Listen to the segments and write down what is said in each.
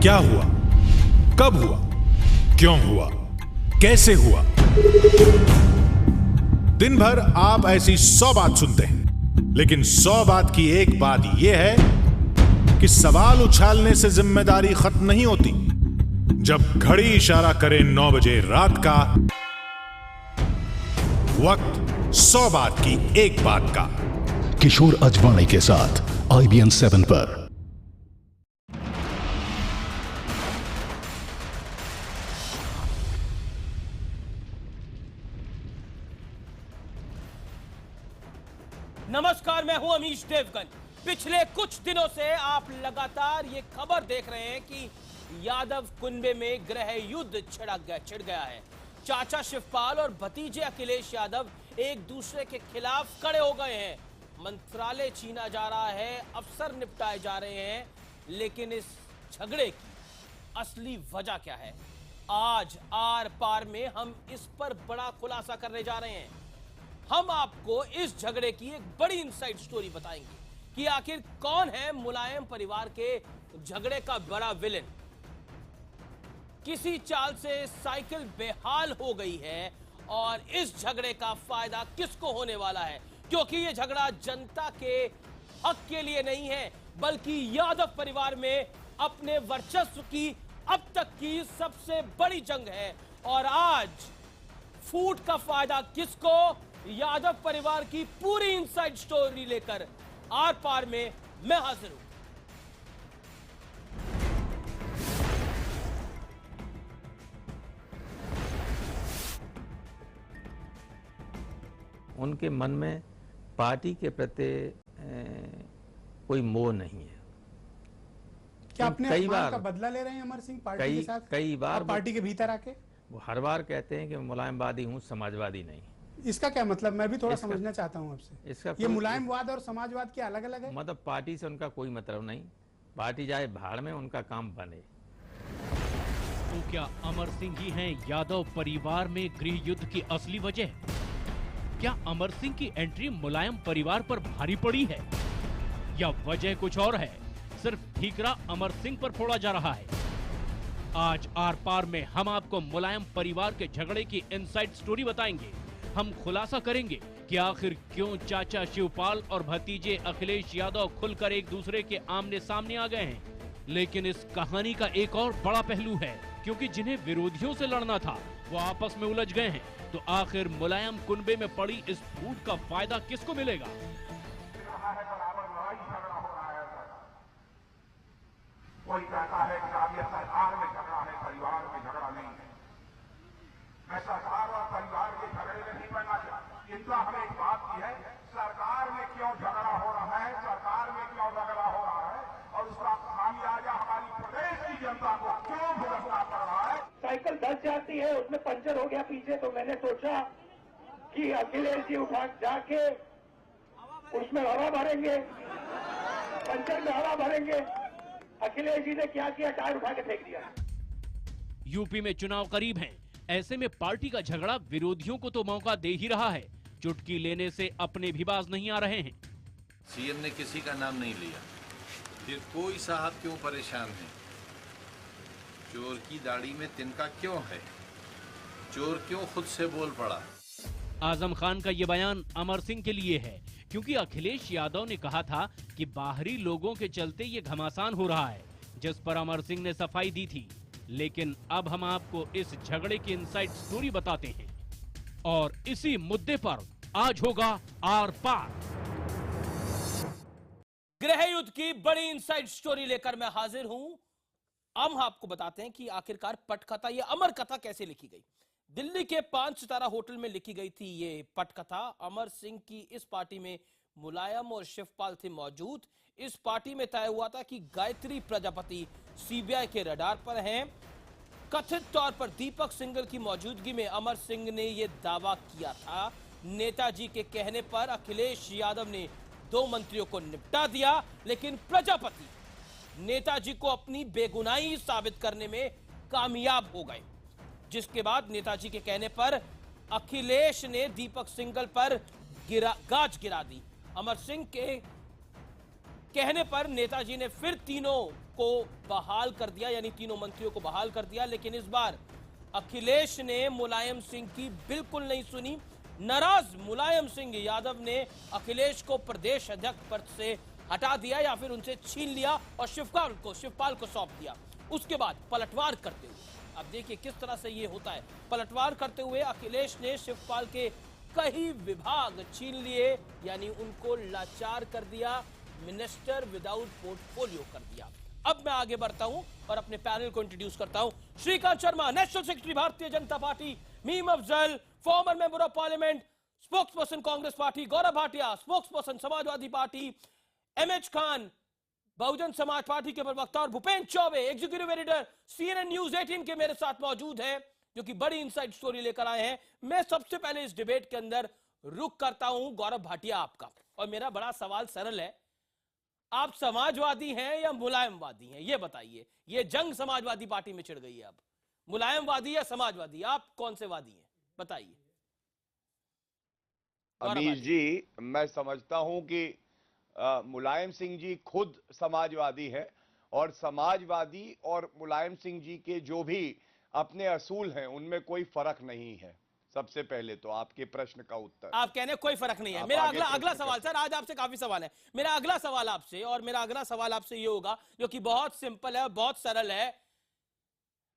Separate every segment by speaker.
Speaker 1: क्या हुआ, कब हुआ, क्यों हुआ, कैसे हुआ। दिन भर आप ऐसी 100 बात सुनते हैं, लेकिन 100 बात की एक बात यह है कि सवाल उछालने से जिम्मेदारी खत्म नहीं होती। जब घड़ी इशारा करे 9 बजे रात का, वक्त 100 बात की एक बात का।
Speaker 2: किशोर अजवाणी के साथ IBN 7 पर।
Speaker 3: नमस्कार, मैं हूं अमीश देवगन। पिछले कुछ दिनों से आप लगातार ये खबर देख रहे हैं कि यादव कुनबे में गृह युद्ध छिड़ गया है। चाचा शिवपाल और भतीजे अखिलेश यादव एक दूसरे के खिलाफ खड़े हो गए हैं। मंत्रालय छीना जा रहा है, अफसर निपटाए जा रहे हैं, लेकिन इस झगड़े की असली वजह क्या है? आज आर पार में हम इस पर बड़ा खुलासा करने जा रहे हैं। हम आपको इस झगड़े की एक बड़ी इनसाइड स्टोरी बताएंगे कि आखिर कौन है मुलायम परिवार के झगड़े का बड़ा विलेन। किसी चाल से साइकिल बेहाल हो गई है और इस झगड़े का फायदा किसको होने वाला है, क्योंकि यह झगड़ा जनता के हक के लिए नहीं है, बल्कि यादव परिवार में अपने वर्चस्व की अब तक की सबसे बड़ी जंग है। और आज फूट का फायदा किसको, यादव परिवार की पूरी इनसाइड स्टोरी लेकर आर पार में मैं हाजिर हूं।
Speaker 4: उनके मन में पार्टी के प्रति कोई मोह नहीं है।
Speaker 5: क्या अपने अपमान का बदला ले रहे हैं अमर सिंह पार्टी के साथ?
Speaker 4: कई बार
Speaker 5: और पार्टी के भीतर आके
Speaker 4: वो हर बार कहते हैं कि मैं मुलायमवादी हूं, समाजवादी नहीं।
Speaker 5: इसका क्या मतलब, मैं भी थोड़ा समझना चाहता हूं आपसे।
Speaker 4: इसका
Speaker 5: ये मुलायमवाद और समाजवाद क्या अलग अलग है?
Speaker 4: मतलब पार्टी से उनका कोई मतलब नहीं, पार्टी जाए भाड़ में, उनका काम बने।
Speaker 6: तो क्या अमर सिंह ही हैं यादव परिवार में गृह युद्ध की असली वजह? क्या अमर सिंह की एंट्री मुलायम परिवार पर भारी पड़ी है, या वजह कुछ और है? सिर्फ ठीकरा अमर सिंह पर फोड़ा जा रहा है। आज आर पार में हम आपको मुलायम परिवार के झगड़े की इनसाइड स्टोरी बताएंगे। हम खुलासा करेंगे कि आखिर क्यों चाचा शिवपाल और भतीजे अखिलेश यादव खुलकर एक दूसरे के आमने सामने आ गए हैं। लेकिन इस कहानी का एक और बड़ा पहलू है, क्योंकि जिन्हें विरोधियों से लड़ना था वो आपस में उलझ गए हैं। तो आखिर मुलायम कुनबे में पड़ी इस फूट का फायदा किसको मिलेगा?
Speaker 7: कोई कहता है कि अब यह सरकार में झगड़ा है, परिवार में झगड़ा नहीं है। मैं सरकार और परिवार के झगड़े में नहीं पड़ना चाहता। चिंता हमें एक बात की है, सरकार में क्यों झगड़ा हो रहा है, सरकार में क्यों झगड़ा हो रहा है, और उसका खामियाजा हमारी प्रदेश की जनता को क्यों भुगतना पड़ रहा है।
Speaker 8: साइकिल धस जाती है, उसमें पंचर हो गया पीछे, तो मैंने सोचा कि अखिलेश जी उठा जाके उसमें हवा भरेंगे, पंचर में हवा भरेंगे। अखिलेश जी ने क्या किया, टायर उठा के फेंक दिया।
Speaker 6: यूपी में चुनाव करीब हैं, ऐसे में पार्टी का झगड़ा विरोधियों को तो मौका दे ही रहा है। चुटकी लेने से अपने भी बाज नहीं आ रहे हैं।
Speaker 9: सीएम ने किसी का नाम नहीं लिया, फिर कोई साहब क्यों परेशान है? चोर की दाढ़ी में तिनका क्यों है? चोर क्यों खुद से बोल पड़ा?
Speaker 6: आजम खान का ये बयान अमर सिंह के लिए है, क्योंकि अखिलेश यादव ने कहा था कि बाहरी लोगों के चलते ये घमासान हो रहा है, जिस पर अमर सिंह ने सफाई दी थी। लेकिन अब हम आपको इस झगड़े की इनसाइड स्टोरी बताते हैं, और इसी मुद्दे पर आज होगा आर पार।
Speaker 3: गृह युद्ध की बड़ी इनसाइड स्टोरी लेकर मैं हाजिर हूं। हम आपको बताते हैं कि आखिरकार पटकथा, ये अमर कथा कैसे लिखी गई। दिल्ली के 5 सितारा होटल में लिखी गई थी ये पटकथा। अमर सिंह की इस पार्टी में मुलायम और शिवपाल थे मौजूद। इस पार्टी में तय हुआ था कि गायत्री प्रजापति सीबीआई के रडार पर हैं। कथित तौर पर दीपक सिंघल की मौजूदगी में अमर सिंह ने यह दावा किया था। नेताजी के कहने पर अखिलेश यादव ने 2 मंत्रियों को निपटा दिया, लेकिन प्रजापति नेताजी को अपनी बेगुनाही साबित करने में कामयाब हो गए, जिसके बाद नेताजी के कहने पर अखिलेश ने दीपक सिंघल पर गाज गिरा दी। अमर सिंह के कहने पर नेताजी ने फिर तीनों को बहाल कर दिया, यानी तीनों मंत्रियों को बहाल कर दिया। लेकिन इस बार अखिलेश ने मुलायम सिंह की बिल्कुल नहीं सुनी। नाराज मुलायम सिंह यादव ने अखिलेश को प्रदेश अध्यक्ष पद से हटा दिया या फिर उनसे छीन लिया और शिवपाल को सौंप दिया। उसके बाद पलटवार करते हुए, अब देखिए किस तरह से ये होता है, पलटवार करते हुए अखिलेश ने शिवपाल के कई विभाग छीन लिए, यानी उनको लाचार कर दिया, मिनिस्टर विदाउट पोर्टफोलियो कर दिया। अब मैं आगे बढ़ता हूं और अपने पैनल को इंट्रोड्यूस करता हूं। Shrikant Sharma, national secretary Bharatiya Janata party, Meem Afzal, former member of parliament, spokesperson Congress party, Gaurav Bhatia, spokesperson Samajwadi party, MH Khan, Bahujan Samaj party के प्रवक्ता, और Bhupendra Chaubey, executive editor CNN news 18 के मेरे साथ मौजूद हैं, जो कि बड़ी इनसाइड स्टोरी लेकर आए हैं। मैं सबसे पहले इस डिबेट के अंदर रुक करता हूं गौरव भाटिया आपका, और मेरा बड़ा सवाल सरल है, आप समाजवादी हैं या मुलायमवादी हैं, ये बताइए। ये जंग समाजवादी पार्टी में छिड़ गई है, अब मुलायमवादी या समाजवादी, आप कौन से वादी हैं, बताइए।
Speaker 10: अमीर जी, मैं समझता हूं कि मुलायम सिंह जी खुद समाजवादी हैं, और समाजवादी और मुलायम सिंह जी के जो भी अपने असूल हैं उनमें कोई फर्क नहीं है। सबसे पहले तो आपके प्रश्न का उत्तर,
Speaker 3: आप कहने कोई फर्क नहीं है। मेरा अगला सवाल, सर आज आपसे काफी सवाल है, मेरा अगला सवाल आपसे, और मेरा अगला सवाल आपसे ये होगा जो कि बहुत सिंपल है, बहुत सरल है।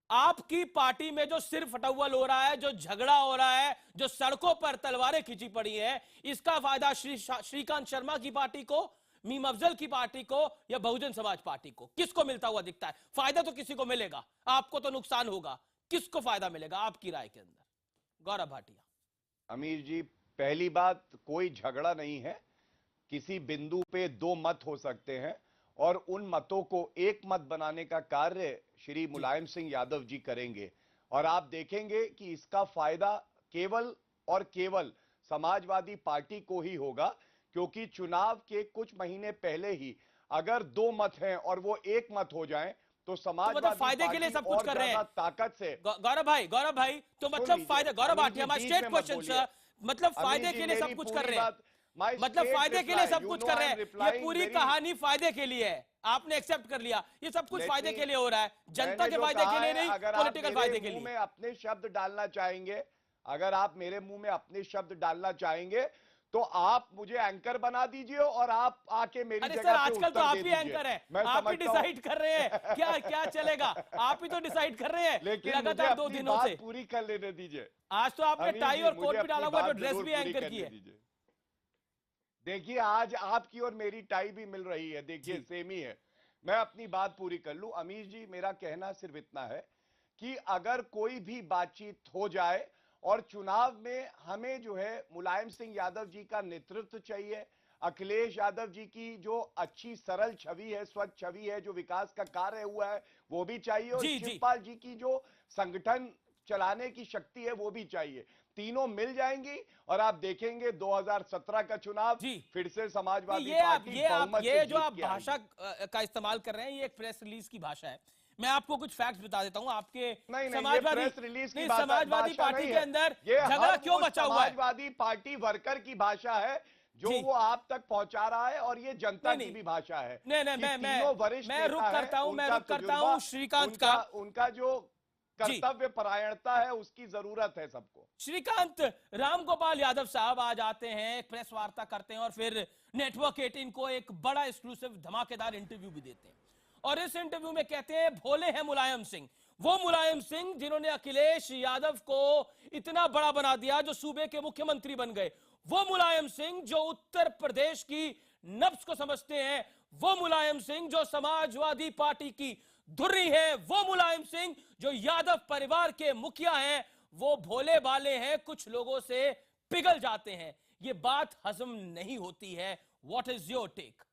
Speaker 3: आपकी पार्टी में जो सिर फटौवल हो रहा है, जो झगड़ा हो रहा है, जो सड़कों पर तलवारें खींची पड़ी है, इसका फायदा श्रीकांत शर्मा की पार्टी को, मीम अफजल की पार्टी को, या बहुजन समाज पार्टी को, किसको मिलता हुआ दिखता है? फायदा तो किसी को मिलेगा, आपको तो नुकसान होगा, किसको फायदा मिलेगा आपकी राय के अंदर? गौरव भाटिया।
Speaker 10: अमीर जी, पहली बात, कोई झगड़ा नहीं है। किसी बिंदु पे दो मत हो सकते हैं, और उन मतों को एक मत बनाने का कार्य श्री मुलायम सिंह यादव जी करेंगे, और आप देखेंगे कि इसका फायदा केवल और केवल समाजवादी पार्टी को ही होगा, क्योंकि चुनाव के कुछ महीने पहले ही अगर दो मत हैं और वो एक मत हो जाएं, तो समाजवादी
Speaker 3: फायदे के लिए सब कुछ कर रहे हैं
Speaker 10: ताकत से।
Speaker 3: गौरव भाई, तो मतलब फायदा, Gaurav Bhatia, state question sir, मतलब फायदे के लिए सब कुछ कर रहे हैं, मतलब फायदे के लिए सब कुछ कर रहे हैं, ये पूरी कहानी फायदे के लिए है, आपने एक्सेप्ट कर लिया, ये सब कुछ फायदे के लिए हो रहा है, जनता के फायदे के लिए नहीं, पॉलिटिकल फायदे के लिए।
Speaker 10: में अपने शब्द डालना चाहेंगे, अगर आप मेरे मुंह में अपने शब्द डालना चाहेंगे तो आप मुझे एंकर बना दीजिए, और आप आके मेरी जगह पे
Speaker 3: आजकल तो आप ही एंकर हैं, आप ही डिसाइड कर रहे हैं क्या क्या चलेगा, आप ही तो डिसाइड कर रहे हैं,
Speaker 10: लेकिन
Speaker 3: लगातार 2 दिनों से।
Speaker 10: पूरी कर लेने दीजिए।
Speaker 3: आज तो आपने टाई और कोट भी डाला हुआ, जो ड्रेस भी एंकर की है।
Speaker 10: देखिए, आज आपकी और मेरी टाई भी मिल रही है, देखिए सेम ही है। मैं अपनी बात पूरी कर लूं। अमीर जी, मेरा कहना सिर्फ इतना है कि अगर कोई भी बातचीत हो जाए, और चुनाव में हमें जो है मुलायम सिंह यादव जी का नेतृत्व चाहिए, अखिलेश यादव जी की जो अच्छी सरल छवि है, स्वच्छ छवि है, जो विकास का कार्य हुआ है वो भी चाहिए, और शिवपाल जी की जो संगठन चलाने की शक्ति है वो भी चाहिए। तीनों मिल जाएंगी, और आप देखेंगे 2017 का चुनाव फिर से समाजवादी पार्टी बहुमत से
Speaker 3: ये जो आप भाषा का इस्तेमाल कर रहे हैं, ये एक प्रेस रिलीज की भाषा है। मैं आपको कुछ फैक्ट्स बता देता हूं, आपके समाजवादी पार्टी के अंदर झगड़ा क्यों बचा हुआ है?
Speaker 10: समाजवादी पार्टी वर्कर की भाषा है जो वो आप तक पहुंचा रहा है, और ये जनता की भी भाषा है।
Speaker 3: मैं रुक करता हूं श्रीकांत का,
Speaker 10: उनका जो कर्तव्य परायणता है उसकी जरूरत है सबको।
Speaker 3: श्रीकांत, रामगोपाल यादव साहब आज आते हैं, एक प्रेस वार्ता करते हैं, और फिर नेटवर्क 18 को एक बड़ा एक्सक्लूसिव धमाकेदार इंटरव्यू भी देते हैं, और इस इंटरव्यू में कहते हैं भोले हैं मुलायम सिंह, वो मुलायम सिंह जिन्होंने अखिलेश यादव को इतना बड़ा बना दिया, जो सूबे के मुख्यमंत्री बन गए, वो मुलायम सिंह जो उत्तर प्रदेश की नब्ज को समझते हैं, वो मुलायम सिंह जो समाजवादी पार्टी की धुर्री है, वो मुलायम सिंह जो यादव परिवार के मुखिया हैं, वो भोले भाले हैं, कुछ लोगों से पिघल जाते हैं, ये बात हजम नहीं होती है। What is your take?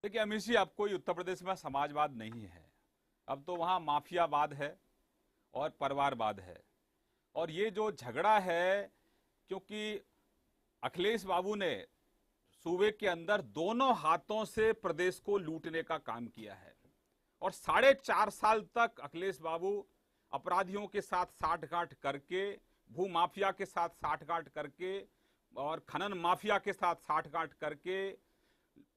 Speaker 11: देखिए अमीर जी, अब कोई उत्तर प्रदेश में समाजवाद नहीं है, अब तो वहां माफियावाद है और परिवारवाद है, और ये जो झगड़ा है, क्योंकि अखिलेश बाबू ने सूबे के अंदर दोनों हाथों से प्रदेश को लूटने का काम किया है, और 4.5 साल तक अखिलेश बाबू अपराधियों के साथ साठगांठ करके, भूमाफिया के साथ साठगांठ करके, और खनन माफिया के साथ साठगांठ करके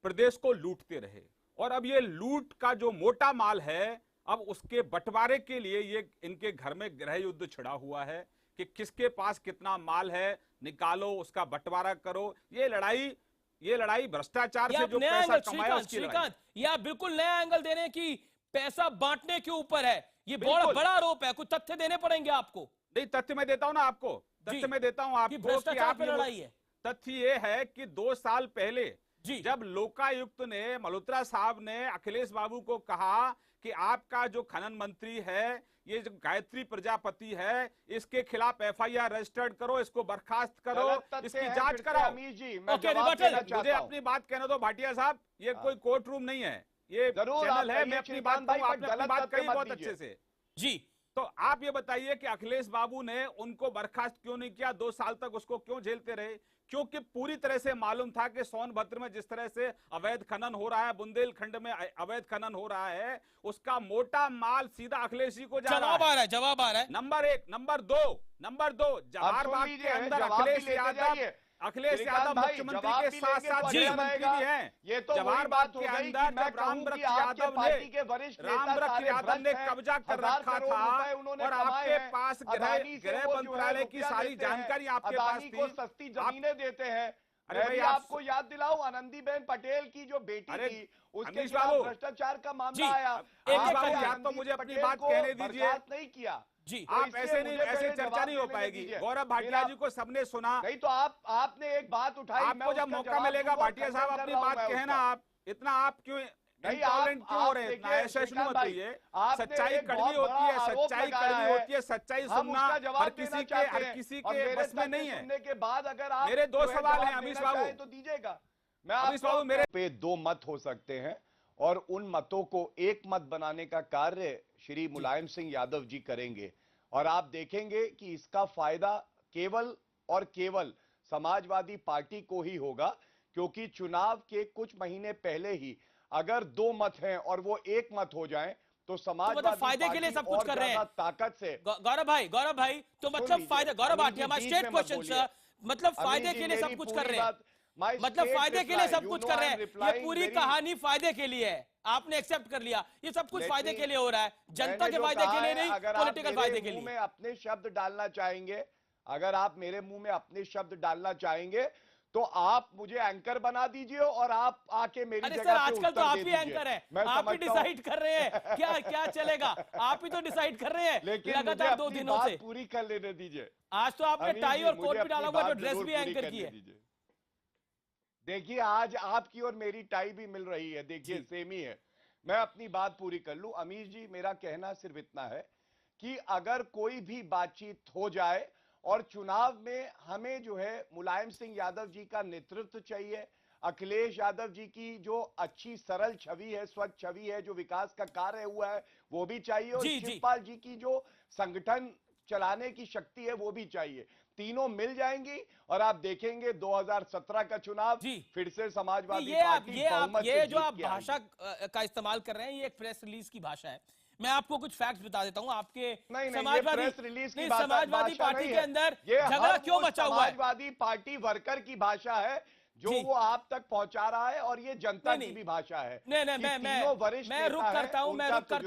Speaker 11: प्रदेश को लूटते रहे। और अब ये लूट का जो मोटा माल है, अब उसके बंटवारे के लिए ये इनके घर में गृह युद्ध छिड़ा हुआ है कि किसके पास कितना माल है, निकालो, उसका बंटवारा करो। ये लड़ाई भ्रष्टाचार से जो पैसा कमाया उसकी लड़ाई।
Speaker 3: ये आप बिल्कुल नया एंगल दे रहे हैं कि पैसा बांटने के ऊपर है। ये बहुत बड़ा आरोप है, कुछ तथ्य देने पड़ेंगे आपको।
Speaker 11: नहीं, तथ्य मैं देता हूं ना आपको, तथ्य मैं देता हूं आपको कि आप
Speaker 3: लड़ाई है।
Speaker 11: तथ्य ये है कि 2 साल पहले जब लोकायुक्त ने, मल्होत्रा साहब ने अखिलेश बाबू को कहा कि आपका जो खनन मंत्री है, ये जो गायत्री प्रजापति है, इसके खिलाफ एफआईआर रजिस्टर्ड करो, इसको बर्खास्त करो, इसकी जांच कराओ। मुझे अपनी बात कहने दो भाटिया साहब, ये कोई कोर्ट रूम नहीं है, ये चैनल है, मैं अपनी बात कहूं, आपने अपनी बात कही बहुत अच्छे से
Speaker 3: जी।
Speaker 11: तो आप ये बताइए कि अखिलेश बाबू ने उनको बर्खास्त क्यों नहीं किया, 2 साल तक उसको क्यों झेलते रहे? क्योंकि पूरी तरह से मालूम था कि सोनभद्र में जिस तरह से अवैध खनन हो रहा है, बुंदेलखंड में अवैध खनन हो रहा है, उसका मोटा माल सीधा अखिलेश जी को जा रहा है।
Speaker 3: जवाब आ रहा है।
Speaker 11: नंबर 1, नंबर 2 जवाहर बाग के अंदर अखिलेश यादव मुख्यमंत्री के साथ साथ गृह मंत्री भी हैं।
Speaker 10: ये तो
Speaker 11: जवाहर बाग के अंदर जब रामवृक्ष यादव ने कब्जा कर रखा था और आपके पास गृह मंत्रालय की सारी जानकारी आपके पास थी,
Speaker 10: सस्ती जमीनें देते हैं। मैं भी आपको याद दिलाऊं, आनंदीबेन पटेल की जो बेटी थी, उसके खिलाफ भ्रष्टाचार का मामला आया।
Speaker 11: तो मुझे अपनी बात कहने दीजिए।
Speaker 10: नहीं किया
Speaker 3: जी,
Speaker 11: आप ऐसे चर्चा नहीं हो पाएगी। गौरव भाटिया जी को सबने सुना।
Speaker 10: नहीं तो आपने एक बात उठाई,
Speaker 11: आपको जब मौका मिलेगा भाटिया साहब अपनी बात कहना। आप इतना आप क्यों इंटॉलरेंट क्यों हो रहे हैं? इतना ऐसा नहीं होती है। सच्चाई कड़वी होती है, सच्चाई कड़वी होती है, सच्चाई सुनना हर किसी के बस में नहीं है।
Speaker 10: सुनने के बाद अगर आप
Speaker 11: मेरे 2 सवाल हैं अमीश बाबू,
Speaker 10: तो दीजिएगा। मैं अमीश बाबू, मेरे पे 2 मत हो सकते हैं और उन मतों को एक मत बनाने का कार्य श्री मुलायम सिंह यादव जी करेंगे। और आप देखेंगे कि इसका फायदा केवल और केवल समाजवादी पार्टी को ही होगा, क्योंकि चुनाव के कुछ महीने पहले ही अगर 2 मत हैं और वो 1 मत हो जाएं तो समाजवादी
Speaker 3: फायदे के लिए सब कुछ कर रहे हैं
Speaker 10: ताकत से।
Speaker 3: गौरव भाई तो मतलब फायदा, Gaurav Bhatia, state question sir, मतलब फायदे के लिए सब कुछ कर रहे हैं, मतलब फायदे के लिए सब कुछ कर रहे हैं। ये पूरी कहानी फायदे के लिए है, आपने एक्सेप्ट कर लिया। ये सब कुछ फायदे के लिए हो रहा है, जनता के फायदे के लिए नहीं, पॉलिटिकल फायदे के लिए।
Speaker 10: में अपने शब्द डालना चाहेंगे, अगर आप मेरे मुंह में अपने शब्द डालना चाहेंगे तो आप मुझे एंकर बना दीजिए और आप आके मेरी जगह पे
Speaker 3: आजकल तो आप ही एंकर हैं, आप ही डिसाइड कर रहे हैं क्या चलेगा, आप ही तो डिसाइड कर रहे हैं।
Speaker 10: लेकिन
Speaker 3: लगातार 2 दिनों से
Speaker 10: पूरी कर लेने दीजिए।
Speaker 3: आज तो आपने टाई और कोट भी डाला हुआ, तो ड्रेस भी एंकर की है।
Speaker 10: देखिए, आज आपकी और मेरी टाई भी मिल रही है, देखिए सेम ही है। मैं अपनी बात पूरी कर लूं। अमीर जी, मेरा कहना सिर्फ इतना है कि अगर कोई भी बातचीत हो जाए और चुनाव में हमें जो है मुलायम सिंह यादव जी का नेतृत्व चाहिए, अखिलेश यादव जी की जो अच्छी सरल छवि है, स्वच्छ छवि है, जो विकास का कार्य हुआ है वो भी चाहिए, और शिवपाल जी की जो संगठन चलाने की शक्ति है वो भी चाहिए। तीनों मिल जाएंगी और आप देखेंगे 2017 का चुनाव फिर से समाजवादी पार्टी बहुमत से
Speaker 3: ये जो आप भाषा का इस्तेमाल कर रहे हैं, ये एक प्रेस रिलीज की भाषा है। मैं आपको कुछ फैक्ट्स बता देता हूं। आपके समाजवादी पार्टी के अंदर झगड़ा क्यों मचा हुआ है?
Speaker 10: समाजवादी पार्टी वर्कर की भाषा है जो वो आप तक पहुंचा रहा है, और ये जनता की भी भाषा है।
Speaker 3: मैं रुक करता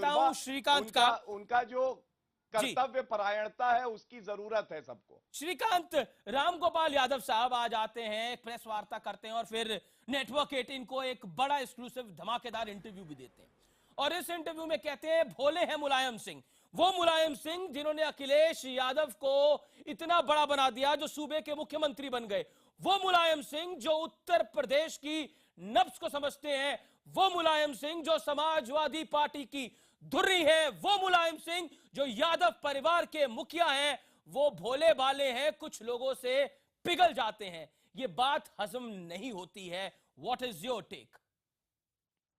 Speaker 3: हूं श्रीकांत का।
Speaker 10: उनका जो कर्तव्य परायणता है उसकी जरूरत है सबको।
Speaker 3: श्रीकांत, रामगोपाल यादव साहब आज आते हैं, प्रेस वार्ता करते हैं और फिर नेटवर्क 18 को एक बड़ा एक्सक्लूसिव धमाकेदार इंटरव्यू भी देते हैं। और इस इंटरव्यू में कहते हैं भोले हैं मुलायम सिंह, वो मुलायम सिंह जिन्होंने अखिलेश यादव को इतना बड़ा बना दिया, जो सूबे के मुख्यमंत्री बन गए, वो मुलायम सिंह जो उत्तर प्रदेश की नब्ज को समझते हैं, वो मुलायम सिंह जो समाजवादी पार्टी की धुर्री है, वो मुलायम सिंह जो यादव परिवार के मुखिया हैं, वो भोले भाले हैं, कुछ लोगों से पिघल जाते हैं। ये बात हजम नहीं होती है। What is your take?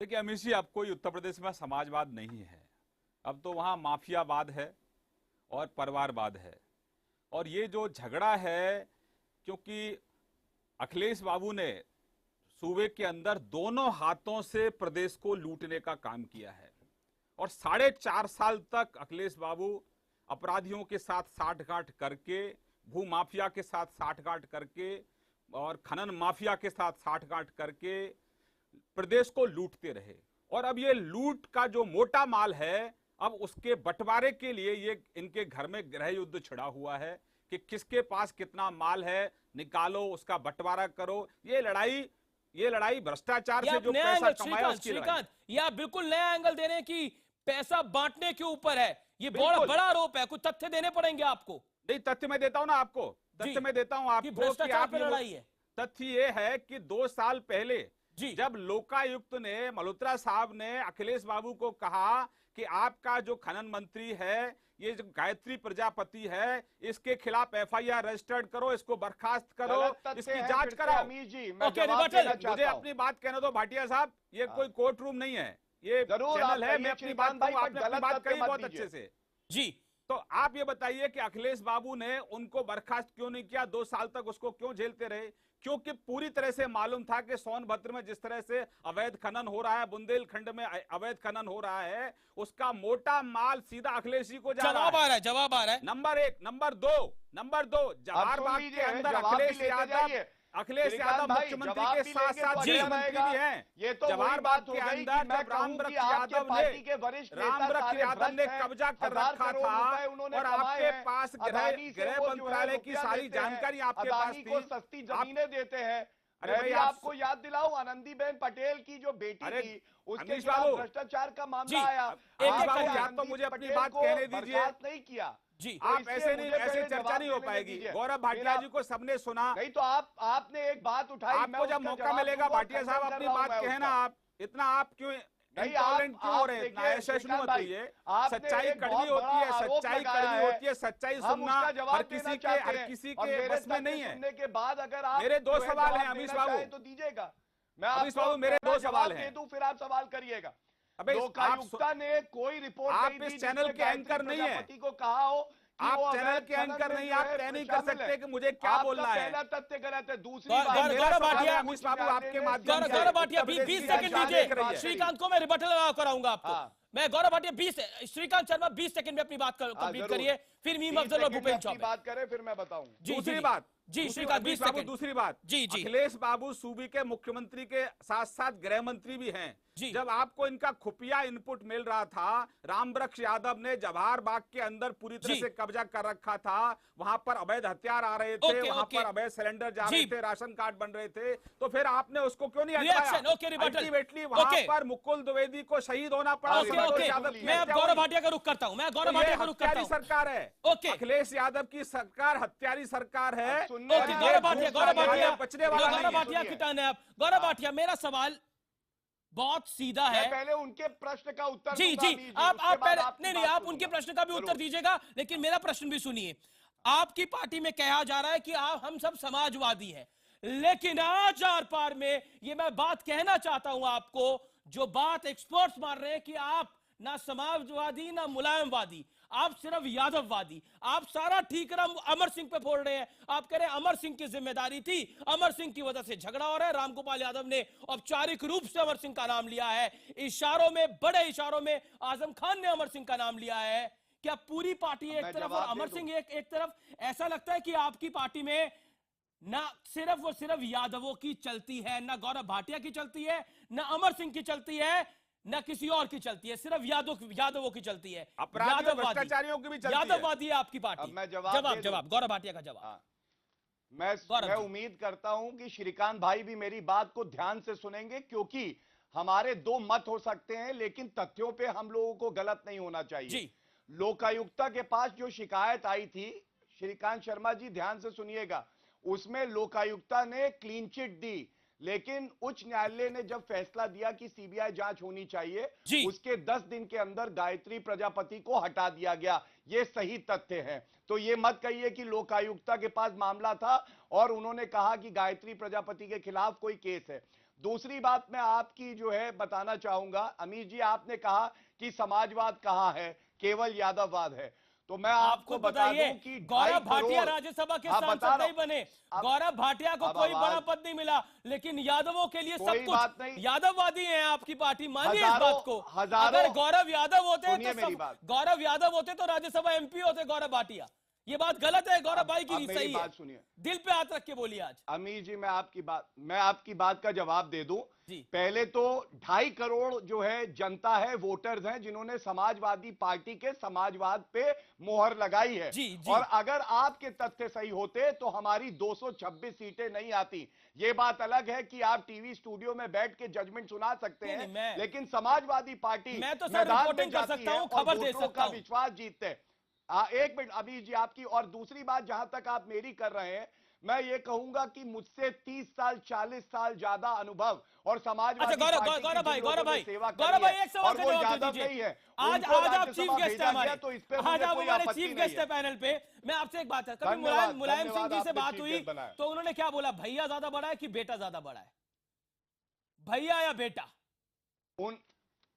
Speaker 11: देखिए अमीश जी, अब कोई उत्तर प्रदेश में समाजवाद नहीं है, अब तो वहां माफियावाद है और परिवारवाद है। और ये जो झगड़ा है, क्योंकि अखिलेश बाबू ने सूबे के अंदर दोनों हाथों से प्रदेश को लूटने का काम किया है, और 4.5 साल तक अखिलेश बाबू अपराधियों के साथ साठगांठ करके, भूमाफिया के साथ साठगांठ करके और खनन माफिया के साथ साठगांठ करके प्रदेश को लूटते रहे। और अब ये लूट का जो मोटा माल है, अब उसके बंटवारे के लिए ये इनके घर में गृह युद्ध छिड़ा हुआ है कि किसके पास कितना माल है, निकालो, उसका बंटवारा करो। ये लड़ाई भ्रष्टाचार से जो पैसा कमाया उसकी लड़ाई।
Speaker 3: ये आप बिल्कुल नया एंगल दे रहे हैं कि पैसा बांटने के ऊपर है। ये बहुत बड़ा आरोप है, कुछ तथ्य देने पड़ेंगे आपको।
Speaker 11: नहीं, तथ्य मैं देता हूं ना आपको, तथ्य मैं देता हूं आपको।
Speaker 3: भ्रष्टाचार पे लड़ाई है।
Speaker 11: तथ्य ये है कि 2 साल पहले जब लोकायुक्त ने, मल्होत्रा साहब ने अखिलेश बाबू को कहा कि आपका जो खनन मंत्री है, ये जो गायत्री प्रजापति है, इसके खिलाफ एफआईआर रजिस्टर्ड करो, इसको बर्खास्त करो, इसकी जांच कराओ। मुझे अपनी बात कहने दो भाटिया साहब, ये कोई कोर्ट रूम नहीं है, ये चैनल है। मैं अपनी बात कहूं, आपने अपनी बात कही बहुत अच्छे से
Speaker 3: जी।
Speaker 11: तो आप ये बताइए कि अखिलेश बाबू ने उनको बर्खास्त क्यों नहीं किया, 2 साल तक उसको क्यों झेलते रहे? क्योंकि पूरी तरह से मालूम था कि सोनभद्र में जिस तरह से अवैध खनन हो रहा है, बुंदेलखंड में अवैध खनन हो रहा है, उसका मोटा माल सीधा अखिलेश जी को जा रहा है।
Speaker 3: जवाब आ रहा है।
Speaker 11: नंबर 1। नंबर दो, जवाहर बाग के अंदर अखिलेश यादव मुख्यमंत्री के साथ साथ गृह मंत्री भी हैं। जवाहर बाग के अंदर रामवृक्ष यादव ने कब्जा कर रखा था और आपके पास गृह मंत्रालय की सारी जानकारी आपके पास थी।
Speaker 10: सस्ती जमीनें देते हैं। अरे आपको याद दिलाऊं, आनंदीबेन पटेल की जो बेटी थी, उसके खिलाफ भ्रष्टाचार का मामला आया।
Speaker 11: तो मुझे अपनी बात कहने दीजिए।
Speaker 10: नहीं किया
Speaker 3: जी,
Speaker 11: आप ऐसे चर्चा नहीं हो पाएगी। गौरव भाटिया जी को सबने सुना।
Speaker 10: नहीं तो आपने एक बात उठाई,
Speaker 11: आपको जब मौका मिलेगा भाटिया साहब अपनी बात कहना। आप इतना आप क्यों इंटॉलरेंट क्यों हो रहे हैं? इतना ऐसे शुरू मत होइए। सच्चाई कड़वी होती है, सच्चाई सुनना हर किसी के बस में नहीं है।
Speaker 10: के बाद अगर आप
Speaker 11: मेरे 2 सवाल हैं अमीश बाबू,
Speaker 10: तो दीजिएगा। मैं
Speaker 11: अमीश बाबू मेरे 2 सवाल हैं,
Speaker 10: फिर आप सवाल करिएगा।
Speaker 11: अबे
Speaker 10: लोकायुक्ता ने कोई रिपोर्ट
Speaker 11: आप इस चैनल के एंकर नहीं है,
Speaker 10: को कहा हो
Speaker 11: आप चैनल के एंकर नहीं, आप तय नहीं कर सकते कि मुझे क्या बोलना है।
Speaker 10: पहला तथ्य गलत है। दूसरी
Speaker 3: गौरव भाटिया,
Speaker 11: अमीश बाबू आपके माध्यम से,
Speaker 3: गौरव भाटिया 20 सेकंड दीजिए। श्रीकांत को मैं रिबटल कराऊंगा आपको। मैं गौरव भाटिया 20, श्रीकांत शर्मा 20 सेकंड में अपनी बात कंप्लीट करिए, फिर मीम अफजल और भूपेंद्र चौबे
Speaker 10: बात करें, फिर मैं बताऊं।
Speaker 11: दूसरी बात
Speaker 3: जी श्रीकांत 20 सेकंड।
Speaker 11: दूसरी बात
Speaker 3: जी
Speaker 11: अखिलेश बाबू सूबे के मुख्यमंत्री के साथ साथ गृह मंत्री भी हैं। जब आपको इनका खुफिया इनपुट मिल रहा था, रामवृक्ष यादव ने जवाहर बाग के अंदर पूरी तरह से कब्जा कर रखा था, वहां पर अवैध हथियार आ रहे थे, वहां पर अवैध सिलेंडर जा रहे थे, राशन कार्ड बन रहे थे, तो फिर आपने उसको क्यों नहीं हटाया? अल्टीमेटली वहां पर मुकुल द्विवेदी को शहीद होना पड़ा।
Speaker 3: मैं अब गौरव भाटिया का रुख करता हूं, मैं गौरव भाटिया का रुख करता हूं।
Speaker 11: सरकार है, अखिलेश यादव की सरकार हत्यारी सरकार है।
Speaker 3: गौरव भाटिया किटान है। गौरव भाटिया, मेरा सवाल बहुत सीधा है।
Speaker 10: पहले उनके प्रश्न का उत्तर
Speaker 3: जी आप पहले नहीं आप उनके प्रश्न का भी उत्तर दीजिएगा, लेकिन मेरा प्रश्न भी सुनिए। आपकी पार्टी में कहा जा रहा है कि हम सब समाजवादी हैं, लेकिन आज आर पार में ये मैं बात कहना चाहता हूं आपको, जो बात एक्सपर्ट्स मान रहे हैं कि आप ना समाजवादी ना मुलायमवादी, आप सिर्फ यादववादी। आप सारा ठीकरा अमर सिंह पे फोड़ रहे हैं। आप कह रहे हैं अमर सिंह की जिम्मेदारी थी, अमर सिंह की वजह से झगड़ा हो रहा है। रामगोपाल यादव ने औपचारिक रूप से अमर सिंह का नाम लिया है, इशारों में, बड़े इशारों में आजम खान ने अमर सिंह का नाम लिया है। क्या पूरी पार्टी एक तरफ और अमर सिंह एक तरफ? ऐसा लगता है कि आपकी पार्टी में ना सिर्फ और सिर्फ यादवों की चलती है, ना गौरव भाटिया की चलती है, ना अमर सिंह की चलती है, न किसी और की चलती है, सिर्फ यादवों की चलती है,
Speaker 11: भ्रष्टाचारियों की भी चलती है।
Speaker 3: यादववादी है आपकी पार्टी।
Speaker 10: मैं जवाब
Speaker 3: गौरव भाटिया का जवाब।
Speaker 10: मैं उम्मीद करता हूं कि श्रीकांत भाई भी मेरी बात को ध्यान से सुनेंगे, क्योंकि हमारे 2 मत हो सकते हैं, लेकिन तथ्यों पे हम लोगों को गलत नहीं होना चाहिए। लोकायुक्ता के पास जो शिकायत आई थी, श्रीकांत शर्मा जी ध्यान से सुनिएगा, उसमें लोकायुक्ता ने क्लीन चिट दी, लेकिन उच्च न्यायालय ने जब फैसला दिया कि सीबीआई जांच होनी चाहिए, उसके 10 दिन के अंदर गायत्री प्रजापति को हटा दिया गया। ये सही तथ्य है। तो ये मत कहिए कि लोकायुक्ता के पास मामला था और उन्होंने कहा कि गायत्री प्रजापति के खिलाफ कोई केस है। दूसरी बात मैं आपकी जो है बताना चाहूंगा, अमीर जी आपने कहा कि समाजवाद कहां है, केवल यादववाद है। तो मैं आपको बता दूं कि
Speaker 3: गौरव भाटिया राज्यसभा के सांसद नहीं बने, गौरव भाटिया को कोई बड़ा पद नहीं मिला, लेकिन यादवों के लिए सब कुछ। यादववादी हैं आपकी पार्टी, मानिए इस बात को। अगर गौरव यादव होते तो राज्यसभा एमपी होते गौरव भाटिया। ये बात गलत है गौरव भाई की,
Speaker 10: मेरी
Speaker 3: सही
Speaker 10: बात
Speaker 3: है।
Speaker 10: सुनिए,
Speaker 3: दिल पे हाथ रख के बोलिए आज।
Speaker 10: अमीर जी मैं आपकी बात का जवाब दे दूं।
Speaker 3: जी।
Speaker 10: पहले तो 2.5 करोड़ जो है जनता है, वोटर्स हैं, जिन्होंने समाजवादी पार्टी के समाजवाद पे मोहर लगाई है।
Speaker 3: जी, जी।
Speaker 10: और अगर आपके तथ्य सही होते तो हमारी 226 सीटें नहीं आती। ये बात अलग है कि आप टीवी स्टूडियो में बैठ के जजमेंट सुना सकते हैं, लेकिन समाजवादी पार्टी
Speaker 3: मैं तो सर
Speaker 10: मैदान में
Speaker 3: रिपोर्टिंग कर
Speaker 10: जाती
Speaker 3: सकता
Speaker 10: है
Speaker 3: हूं,
Speaker 10: और
Speaker 3: खबर दे
Speaker 10: वोटरों
Speaker 3: सकता
Speaker 10: का
Speaker 3: हूं।
Speaker 10: विश्वास जीतते हैं। एक मिनट अभी जी आपकी, और दूसरी बात जहां तक आप मेरी कर रहे हैं, मैं ये कहूंगा कि मुझसे 30 साल 40 साल ज्यादा अनुभव और समाजवादी
Speaker 3: गौरव भाई एक सवाल का जवाब दीजिए। आज आप चीफ गेस्ट हैं हमारे, आज आप हमारे चीफ गेस्ट है पैनल पे। मैं आपसे एक बात है, कभी मुलायम सिंह जी से बात हुई तो उन्होंने क्या बोला, भैया ज्यादा बड़ा है कि बेटा ज्यादा बड़ा है, भैया या बेटा?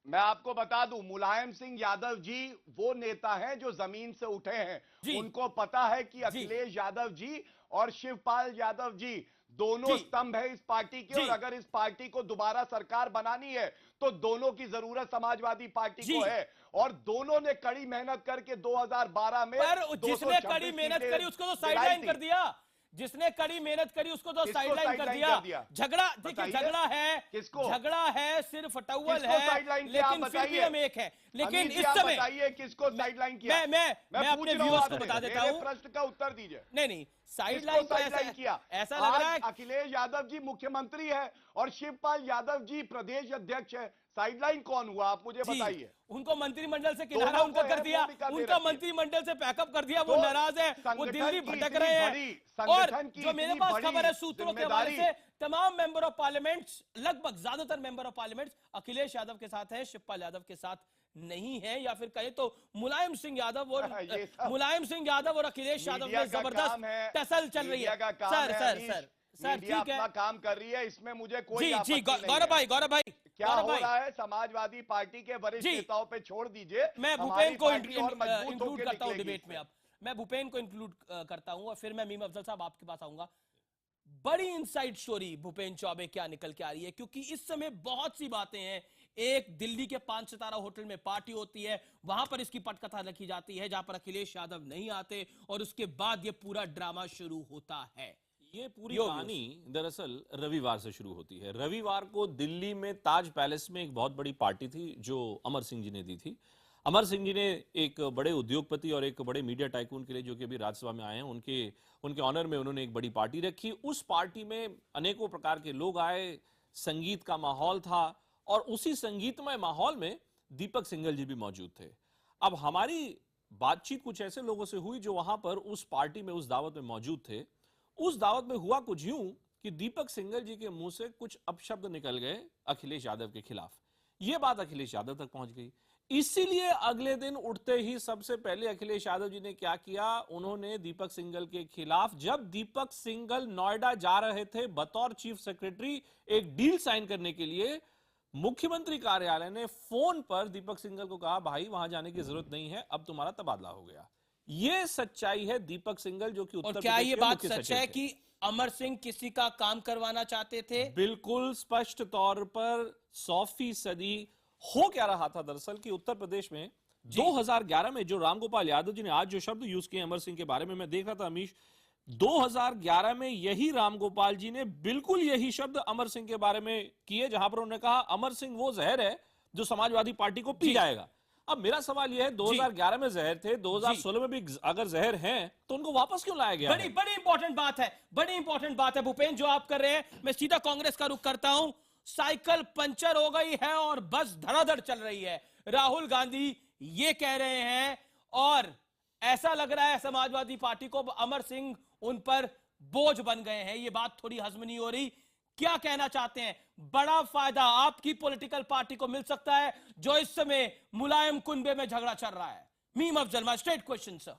Speaker 10: मैं आपको बता दूं, मुलायम सिंह यादव जी वो नेता हैं जो जमीन से उठे हैं। उनको पता है कि अखिलेश यादव जी और शिवपाल यादव जी दोनों स्तंभ है इस पार्टी के, और अगर इस पार्टी को दोबारा सरकार बनानी है तो दोनों की जरूरत समाजवादी पार्टी को है। और दोनों ने कड़ी मेहनत करके 2012 में,
Speaker 3: जिसने कड़ी मेहनत करी उसको तो साइडलाइन कर दिया, जिसने कड़ी मेहनत करी उसको तो साइडलाइन कर दिया। झगड़ा देखिए, झगड़ा है सिर्फ टॉवल है, लेकिन फिर भी हम एक है। लेकिन इस समय
Speaker 10: किसको साइडलाइन किया?
Speaker 3: मैं अपने व्यूअर्स को बता देता हूं,
Speaker 10: प्रश्न का उत्तर दीजिए।
Speaker 3: नहीं साइडलाइन
Speaker 10: किया
Speaker 3: ऐसा लग रहा है
Speaker 10: अखिलेश यादव जी मुख्यमंत्री है और शिवपाल यादव जी प्रदेश अध्यक्ष है। साइडलाइन कौन हुआ आप मुझे बताइए?
Speaker 3: उनको मंत्रिमंडल से किनारा उनका कर दिया, उनका मंत्रिमंडल से पैकअप कर दिया, वो नाराज है, वो दिल्ली भटक रहे हैं। और जो मेरे पास खबर है सूत्रों के हवाले से, तमाम मेंबर ऑफ पार्लियामेंट, लगभग ज्यादातर member of parliament Akhilesh Yadav के साथ है, शिवपाल यादव के साथ नहीं है, या फिर कहे तो मुलायम सिंह यादव और अखिलेश यादव में जबरदस्त टसल चल रही है। सर ठीक है,
Speaker 10: काम कर रही है, इसमें मुझे कोई
Speaker 3: जी गौरव भाई
Speaker 10: क्या हो रहा है समाजवादी पार्टी के वरिष्ठ नेताओं पे छोड़ दीजिए।
Speaker 3: मैं भूपेन को इंक्लूड करता हूं डिबेट में। अब मैं भूपेन को इंक्लूड करता हूं और फिर मैं मीम अफजल साहब आपके पास आऊंगा। बड़ी इनसाइड स्टोरी भूपेन चौबे क्या निकल के आ रही है, क्योंकि इस समय बहुत सी बातें हैं। एक दिल्ली के 5 सितारा होटल में पार्टी होती है, वहां पर इसकी पटकथा रखी जाती है जहां पर अखिलेश यादव नहीं आते, और उसके बाद ये पूरा ड्रामा शुरू होता है।
Speaker 12: ये पूरी कहानी दरअसल रविवार से शुरू होती है। रविवार को दिल्ली में ताज पैलेस में एक बहुत बड़ी पार्टी थी जो अमर सिंह जी ने दी थी। अमर सिंह जी ने एक बड़े उद्योगपति और एक बड़े मीडिया टाइकून के लिए, जो कि अभी राज्यसभा में आए हैं, उनके ऑनर में उन्होंने एक बड़ी पार्टी रखी। उस पार्टी में अनेकों प्रकार के लोग आए, संगीत का माहौल था, और उसी संगीतमय माहौल में दीपक सिंघल जी भी मौजूद थे। अब हमारी बातचीत कुछ ऐसे लोगों से हुई जो वहां पर उस पार्टी में, उस दावत में मौजूद थे। उस दावत में हुआ कुछ यूं कि दीपक सिंघल जी के मुंह से कुछ अपशब्द निकल गए अखिलेश यादव के खिलाफ। यह बात अखिलेश यादव तक पहुंच गई। इसीलिए अगले दिन उठते ही सबसे पहले अखिलेश यादव जी ने क्या किया, उन्होंने दीपक सिंघल के खिलाफ, जब दीपक सिंघल नोएडा जा रहे थे बतौर चीफ सेक्रेटरी एक डील साइन करने के लिए, मुख्यमंत्री कार्यालय ने फोन पर दीपक सिंघल को कहा, भाई वहां जाने की जरूरत नहीं है, अब तुम्हारा तबादला हो गया। ये सच्चाई है दीपक सिंघल, जो कि उत्तर
Speaker 3: क्या ये बात सच है कि अमर सिंह किसी का काम करवाना चाहते थे?
Speaker 12: बिल्कुल स्पष्ट तौर पर 100% हो क्या रहा था दरअसल कि उत्तर प्रदेश में 2011 में जो रामगोपाल यादव जी ने आज जो शब्द यूज किए अमर सिंह के बारे में, मैं देख रहा था अमीश, 2011 में यही रामगोपाल जी ने बिल्कुल यही शब्द अमर सिंह के बारे में किए, जहां पर उन्होंने कहा अमर सिंह वो जहर है जो समाजवादी पार्टी को पी जाएगा। अब मेरा सवाल यह है, 2011 में जहर थे, 2016 में भी अगर जहर हैं तो उनको वापस क्यों लाया गया?
Speaker 3: बड़ी इंपॉर्टेंट बात है, बड़ी इंपॉर्टेंट बात है भूपेन जो आप कर रहे हैं। मैं सीधा कांग्रेस का रुख करता हूं। साइकिल पंचर हो गई है और बस धड़ाधड़ चल रही है, राहुल गांधी ये कह रहे हैं, और ऐसा लग रहा है समाजवादी पार्टी को अमर सिंह उन पर बोझ बन गए हैं। ये बात थोड़ी हजम नहीं हो रही। क्या कहना चाहते हैं? बड़ा फायदा आपकी पॉलिटिकल पार्टी को मिल सकता है जो इस समय मुलायम कुनबे में झगड़ा चल रहा है। Meme Afzal, my straight question sir.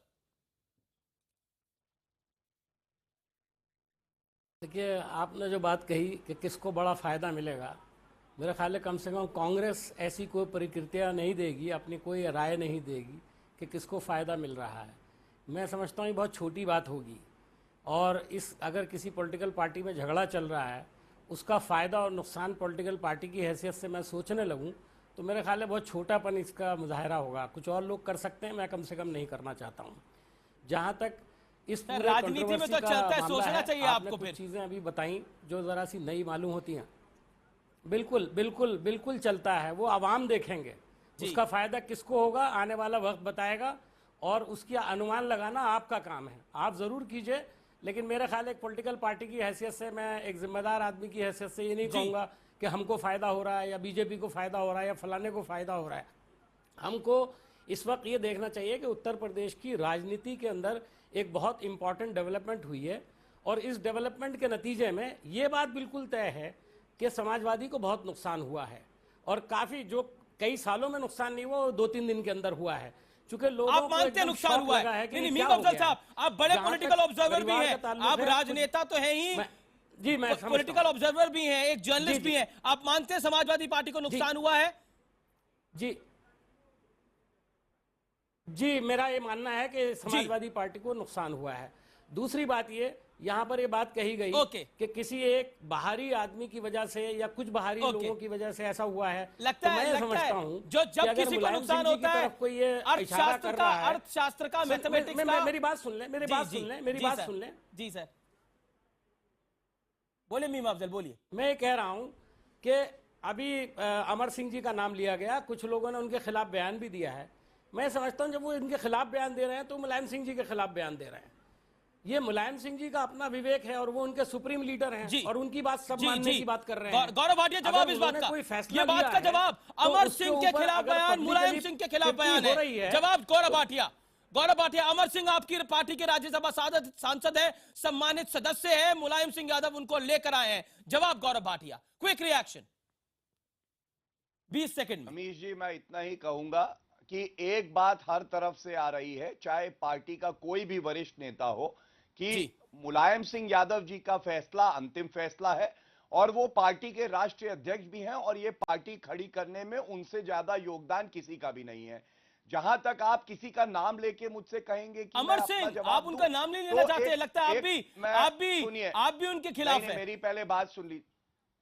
Speaker 13: देखिए, आपने जो बात कही कि किसको बड़ा फायदा मिलेगा, मेरा ख्याल है कम से कम कांग्रेस ऐसी कोई प्रक्रिया नहीं देगी, अपनी कोई राय नहीं देगी कि किसको फायदा मिल रहा है। मैं समझता हूँ ये बहुत छोटी बात होगी, और अगर किसी पॉलिटिकल पार्टी में झगड़ा चल रहा है, उसका फ़ायदा और नुकसान पॉलिटिकल पार्टी की हैसियत से मैं सोचने लगूं तो मेरे ख्याल है बहुत छोटापन इसका मुजाहरा होगा। कुछ और लोग कर सकते हैं, मैं कम से कम नहीं करना चाहता हूं। जहां तक इस पूरे
Speaker 3: राजनीति में
Speaker 13: कंट्रोवर्सी
Speaker 3: तो
Speaker 13: का
Speaker 3: चलता है,
Speaker 13: मामला
Speaker 3: सोचना
Speaker 13: है,
Speaker 3: चाहिए
Speaker 13: आपने
Speaker 3: आपको
Speaker 13: कुछ
Speaker 3: फिर।
Speaker 13: चीजें अभी बताई जो जरा सी नई मालूम होती हैं। बिल्कुल बिल्कुल बिल्कुल चलता है, वो आवाम देखेंगे, उसका फायदा किसको होगा आने वाला वक्त बताएगा, और उसकी अनुमान लगाना आपका काम है, आप जरूर कीजिए। लेकिन मेरा ख्याल एक पॉलिटिकल पार्टी की हैसियत से, मैं एक जिम्मेदार आदमी की हैसियत से ये नहीं कहूँगा कि हमको फ़ायदा हो रहा है या बीजेपी को फ़ायदा हो रहा है या फलाने को फ़ायदा हो रहा है। हमको इस वक्त ये देखना चाहिए कि उत्तर प्रदेश की राजनीति के अंदर एक बहुत इंपॉर्टेंट डेवलपमेंट हुई है, और इस डेवलपमेंट के नतीजे में ये बात बिल्कुल तय है कि समाजवादी को बहुत नुकसान हुआ है, और काफ़ी जो कई सालों में नुकसान नहीं हुआ वो 2-3 दिन के अंदर हुआ है। चूंकि लोगों
Speaker 3: आप मानते हैं नुकसान हुआ है? नहीं, मीम अफजल साहब, आप बड़े पॉलिटिकल ऑब्जर्वर भी हैं, आप राजनेता तो हैं ही,
Speaker 13: जी मैं
Speaker 3: पॉलिटिकल ऑब्जर्वर भी हैं, एक जर्नलिस्ट भी हैं, आप मानते हैं समाजवादी पार्टी को नुकसान हुआ है?
Speaker 13: जी मेरा ये मानना है कि समाजवादी पार्टी को नुकसान हुआ है। दूसरी बात ये, यहाँ पर ये बात कही गई कि किसी एक बाहरी आदमी की वजह से या कुछ बाहरी लोगों की वजह से ऐसा हुआ है।
Speaker 3: लगता है,
Speaker 13: मैं समझता हूँ
Speaker 3: जो जब किसी को नुकसान होता है,
Speaker 13: कोई ये इशारा कर रहा है,
Speaker 3: अर्थशास्त्र का, मैथमेटिक्स का,
Speaker 13: मेरी बात सुन ले, मेरी बात सुन ले।
Speaker 3: जी सर, बोलिए मीम अफजल, बोलिए।
Speaker 13: मैं कह रहा हूँ कि अभी अमर सिंह जी का नाम लिया गया, कुछ लोगों ने उनके खिलाफ बयान भी दिया है। मैं समझता हूँ जब वो इनके खिलाफ बयान दे रहे हैं तो मुलायम सिंह जी के खिलाफ बयान दे रहे हैं। ये मुलायम सिंह जी का अपना विवेक है, और वो उनके सुप्रीम लीडर हैं, और उनकी बात सब मानने की बात कर रहे हैं।
Speaker 3: गौरव भाटिया, जवाब इस बात का, ये बात का जवाब, अमर सिंह के खिलाफ बयान, मुलायम सिंह के खिलाफ बयान है, जवाब गौरव भाटिया। गौरव भाटिया, अमर सिंह आपकी पार्टी के राज्यसभा सांसद है, सम्मानित सदस्य है, मुलायम सिंह यादव उनको लेकर आए हैं, जवाब Gaurav Bhatia, quick reaction 20 second.
Speaker 10: Amish ji, मैं इतना ही कहूंगा कि एक बात हर तरफ से आ रही है, चाहे पार्टी का कोई भी वरिष्ठ नेता हो, कि मुलायम सिंह यादव जी का फैसला अंतिम फैसला है, और वो पार्टी के राष्ट्रीय अध्यक्ष भी हैं, और ये पार्टी खड़ी करने में उनसे ज्यादा योगदान किसी का भी नहीं है। जहां तक आप किसी का नाम लेके मुझसे कहेंगे कि
Speaker 3: अमर सिंह, आप उनका नाम नहीं लेना चाहते, लगता है आप भी उनके खिलाफ हैं।
Speaker 10: मेरी पहले बात सुन ली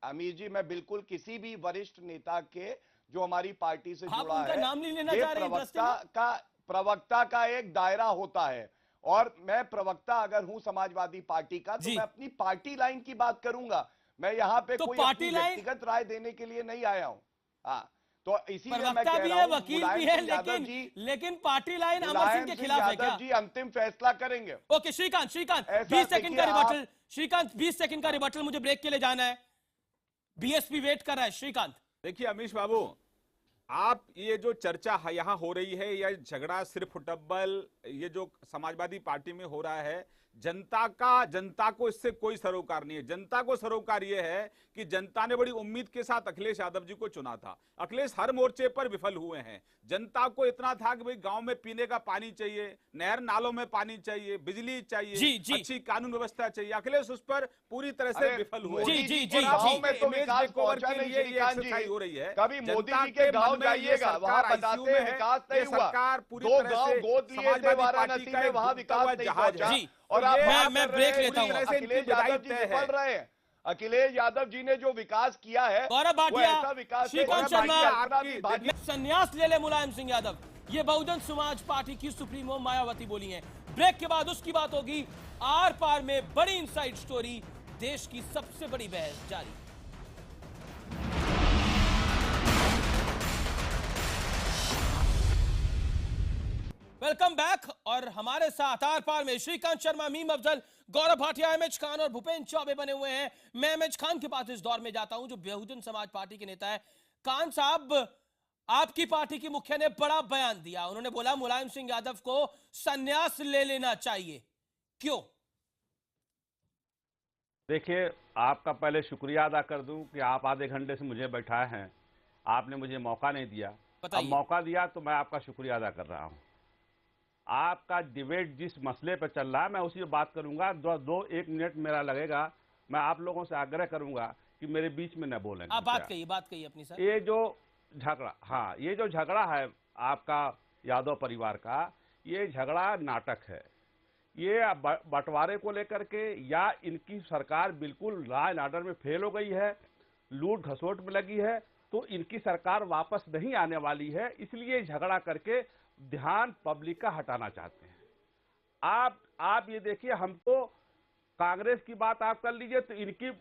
Speaker 10: अमीर जी, मैं बिल्कुल किसी भी वरिष्ठ नेता के जो हमारी पार्टी से जुड़ा है,
Speaker 3: नाम नहीं लेना
Speaker 10: ये
Speaker 3: चाह रहे,
Speaker 10: प्रवक्ता का एक दायरा होता है, और मैं प्रवक्ता अगर हूं समाजवादी पार्टी का, तो मैं अपनी पार्टी लाइन की बात करूंगा। मैं यहाँ पे कोई अपनी व्यक्तिगत राय देने के लिए नहीं आया हूँ। हाँ, तो इसीलिए मैं कह रहा हूँ,
Speaker 3: वकील भी है, लेकिन पार्टी लाइन अमर सिंह के खिलाफ है क्या?
Speaker 10: जी अंतिम फैसला करेंगे।
Speaker 3: ओके, श्रीकांत 20 सेकंड का रिबटल, श्रीकांत 20 सेकंड का रिबटल, मुझे ब्रेक के लिए जाना है, बीएसपी वेट कर रहा है। श्रीकांत,
Speaker 11: देखिए अमीश बाबू, आप ये जो चर्चा यहाँ हो रही है, या झगड़ा सिर्फ डब्बल ये जो समाजवादी पार्टी में हो रहा है, जनता को इससे कोई सरोकार नहीं है। जनता को सरोकार ये है कि जनता ने बड़ी उम्मीद के साथ अखिलेश यादव जी को चुना था। अखिलेश हर मोर्चे पर विफल हुए हैं। जनता को इतना था कि भाई गांव में पीने का पानी चाहिए, नहर नालों में पानी चाहिए, बिजली चाहिए, अच्छी कानून व्यवस्था चाहिए। अखिलेश उस पर पूरी तरह से विफल हुए।
Speaker 10: गांव में तो विकास पहुंचा नहीं, श्रीकांत जी
Speaker 11: हो रही है।
Speaker 10: कभी मोदी जी के गांव जाइएगा, वहां बताते हैं विकास नहीं हुआ।
Speaker 11: सरकार पूरी
Speaker 10: दो
Speaker 11: तरह
Speaker 10: गांव
Speaker 11: से
Speaker 10: गोद लिए थे वाराणसी में, वहां विकास नहीं पहुंचा। और
Speaker 3: मैं ब्रेक लेता हूं।
Speaker 10: अखिलेश यादव जी विफल रहे हैं। अखिलेश यादव जी ने जो विकास किया है,
Speaker 3: गौरव भाटिया,
Speaker 10: ऐसा विकास
Speaker 3: श्रीकांत शर्मा, संन्यास ले ले मुलायम सिंह यादव, ये बहुजन समाज पार्टी की सुप्रीमो मायावती बोली हैं। ब्रेक के बाद उसकी बात होगी। आर पार में बड़ी इनसाइड स्टोरी, देश की सबसे बड़ी बहस जारी। Welcome back. और हमारे साथ आर पार में श्रीकांत शर्मा, मीम अफजल, गौरव भाटिया, एमएच खान और भूपेंद्र चौबे बने हुए हैं। मैं एमएच खान के पास इस दौर में जाता हूं, जो बहुजन समाज पार्टी के नेता है। खान साहब, आपकी पार्टी की मुखिया ने बड़ा बयान दिया, उन्होंने बोला मुलायम सिंह यादव को संन्यास ले लेना चाहिए, क्यों?
Speaker 14: देखिए, आपका पहले शुक्रिया अदा कर दूं कि आप आधे घंटे से मुझे बैठाए हैं, आपने मुझे मौका नहीं दिया। अब मौका दिया तो मैं आपका शुक्रिया अदा कर रहा हूं। आपका डिबेट जिस मसले पर चल रहा है, मैं उसी पर बात करूंगा। 1 मिनट मेरा लगेगा। मैं आप लोगों से आग्रह करूंगा कि मेरे बीच में न बोलें।
Speaker 3: आप बात कहिए अपनी सर।
Speaker 14: ये जो झगड़ा, हाँ, ये जो झगड़ा है आपका यादव परिवार का, ये झगड़ा नाटक है। ये बंटवारे को लेकर के, या इनकी सरकार बिल्कुल लॉ एंड ऑर्डर में फेल हो गई है, लूट घसोट में लगी है, तो इनकी सरकार वापस नहीं आने वाली है। इसलिए झगड़ा करके ध्यान पब्लिक का हटाना चाहते हैं। आप ये देखिए, हमको कांग्रेस की बात आप कर लीजिए तो इनकी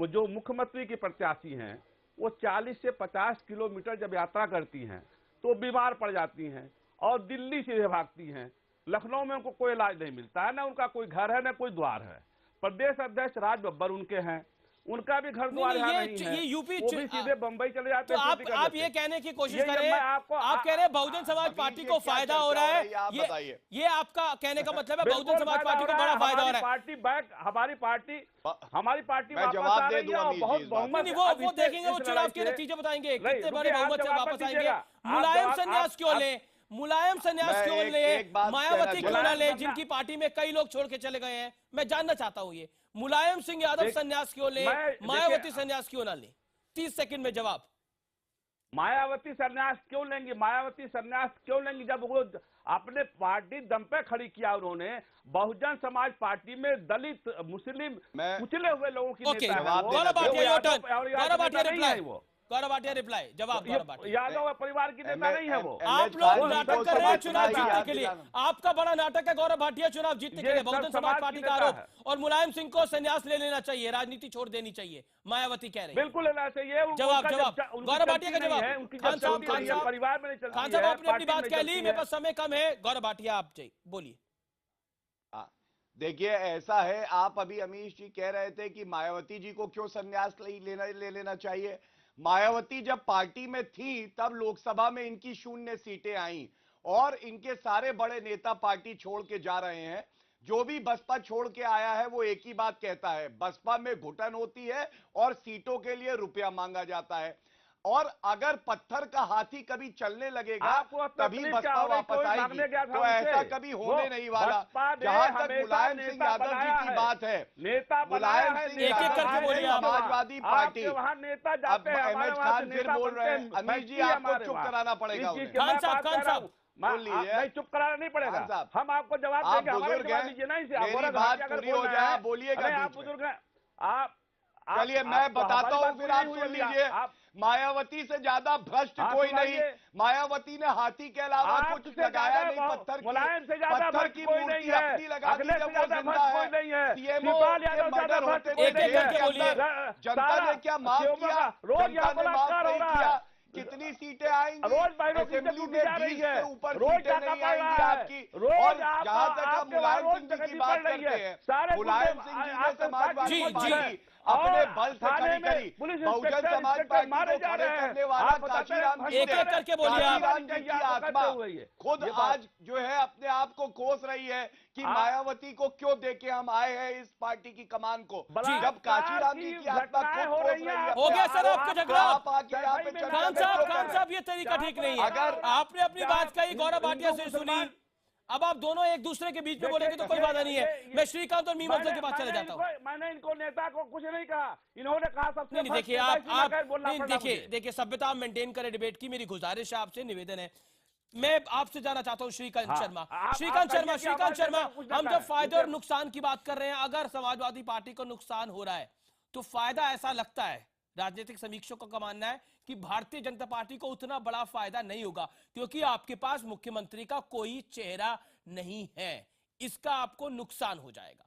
Speaker 14: जो मुख्यमंत्री की प्रत्याशी हैं वो 40 से 50 किलोमीटर जब यात्रा करती हैं तो बीमार पड़ जाती हैं और दिल्ली से भागती हैं। लखनऊ में उनको कोई इलाज नहीं मिलता है, ना उनका कोई घर है ना कोई द्वार है। प्रदेश अध्यक्ष राज बब्बर उनके हैं, उनका भी घर द्वार यहाँ नहीं है,
Speaker 3: ये यूपी
Speaker 14: वो भी सीधे बंबई चले जाते हैं।
Speaker 3: तो आप ये कहने की कोशिश करें, आप कह रहे हैं बहुजन समाज पार्टी को फायदा हो रहा है, ये आपका कहने का मतलब है बहुजन समाज पार्टी को बड़ा फायदा हो रहा है।
Speaker 14: पार्टी बैक हमारी पार्टी
Speaker 10: जवाब दे दूं
Speaker 14: बहुत बहुमत,
Speaker 3: वो देखेंगे, वो चुनाव के नतीजे बताएंगे कितने बड़े बहुमत से वापस आएंगे। मुलायम संन्यास क्यों ले, मुलायम संन्यास क्यों ले, मायावती क्यों ना ले, जिनकी पार्टी में कई लोग छोड़ के चले गए हैं। मैं जानना चाहता हूं ये मुलायम सिंह यादव संन्यास क्यों ले, मायावती संन्यास क्यों ना ले? 30 सेकंड में जवाब।
Speaker 14: मायावती संन्यास क्यों लेंगी? मायावती संन्यास क्यों लेंगी जब वो अपने पार्टी दम पे खड़ी किया उन्होंने। बहुजन समाज पार्टी में दलित, मुस्लिम, कुचले हुए लोगों की नेता है वो।
Speaker 3: गौरव भाटिया रिप्लाई जवाब।
Speaker 14: यादव परिवार की नेता नहीं है वो।
Speaker 3: आप लोग नाटक कर रहे हैं चुनाव जीतने के लिए, आपका बड़ा नाटक है गौरव भाटिया चुनाव जीतने के लिए। बहुजन समाज पार्टी का आरोप, और मुलायम सिंह को संन्यास ले लेना चाहिए, राजनीति छोड़ देनी चाहिए, मायावती कह रही है।
Speaker 14: बिल्कुल लेना चाहिए।
Speaker 3: जवाब गौरव भाटिया का जवाब। खान साहब
Speaker 14: परिवार में
Speaker 3: आपने अपनी बात कह ली, मेरे पास समय कम है। गौरव भाटिया आप बोलिए।
Speaker 10: देखिए ऐसा है, आप अभी अमीश जी कह रहे थे कि मायावती जी को क्यों संन्यास ले लेना चाहिए। मायावती जब पार्टी में थी तब लोकसभा में इनकी 0 सीटें आई और इनके सारे बड़े नेता पार्टी छोड़ के जा रहे हैं। जो भी बसपा छोड़ के आया है वो एक ही बात कहता है, बसपा में घुटन होती है और सीटों के लिए रुपया मांगा जाता है। और अगर पत्थर का हाथी कभी चलने लगेगा तभी बसपा वापस आएगी, तो ऐसा कभी होने नहीं वाला। जहां तक मुलायम सिंह यादव जी की बात है, मुलायम सिंह यादव समाजवादी पार्टी, अब अहमद खान फिर बोल रहे हैं। अमीश जी आपको चुप कराना पड़ेगा।
Speaker 14: बोल लीजिए, नहीं चुप कराना नहीं पड़ेगा, हम आपको जवाब देंगे।
Speaker 10: बुजुर्ग हैं, मेरी बात पूरी हो जाए बोलिएगा।
Speaker 14: आप बुजुर्ग हैं, आप
Speaker 10: चलिए मैं बताता हूँ, फिर आप सुन लीजिए। मायावती से ज्यादा भ्रष्ट कोई नहीं। मायावती ने हाथी के अलावा कुछ लगाया नहीं, पत्थर की मूर्ति अपनी लगा दी जब वो जिंदा है। सीएमओ के मर्डर होते हुए जनता ने क्या माफ किया? जनता ने माफ नहीं किया। कितनी सीटें आएंगी असेंबली में? 20 से ऊपर सीटें नहीं आएंगी आपकी। और जहां तक आप मुलायम सिंह जी की बात करते हैं, मुलायम सिंह जी ने समाजवादी पार्टी अपने बल से खड़ी करी। बहुजन समाज पार्टी को खड़े करने वाला काशीराम जी ने, काशीराम जी की आत्मा खुद आज जो है अपने आप को कोस रही है कि मायावती को क्यों देके हम आए हैं इस पार्टी की कमान को, जब काशीराम जी की आत्मा खुद कोस रही है।
Speaker 3: हो गया सर आपका झगड़ा।
Speaker 10: आप आके यहाँ पे
Speaker 3: खान साहब ये तरीका ठीक नहीं है। अगर आपने अपनी बात कही, गौरव भाटिया से सुनी, अब आप दोनों एक दूसरे के बीच में बोलेंगे तो कोई बाधा नहीं है। मैं श्रीकांत और मीम अफजल के पास चले जाता हूँ।
Speaker 14: मैंने इनको नेता को कुछ नहीं कहा, इन्होंने कहा सबसे।
Speaker 3: नहीं देखिए, आप देखिए सभ्यता मेंटेन करें डिबेट की, मेरी गुजारिश है आपसे, निवेदन है। मैं आपसे जानना चाहता हूँ श्रीकांत शर्मा, हम जब फायदे और नुकसान की बात कर रहे हैं, अगर समाजवादी पार्टी को नुकसान हो रहा है तो फायदा, ऐसा लगता है राजनीतिक समीक्षकों का मानना है कि भारतीय जनता पार्टी को उतना बड़ा फायदा नहीं होगा, क्योंकि आपके पास मुख्यमंत्री का कोई चेहरा नहीं है, इसका आपको नुकसान हो जाएगा।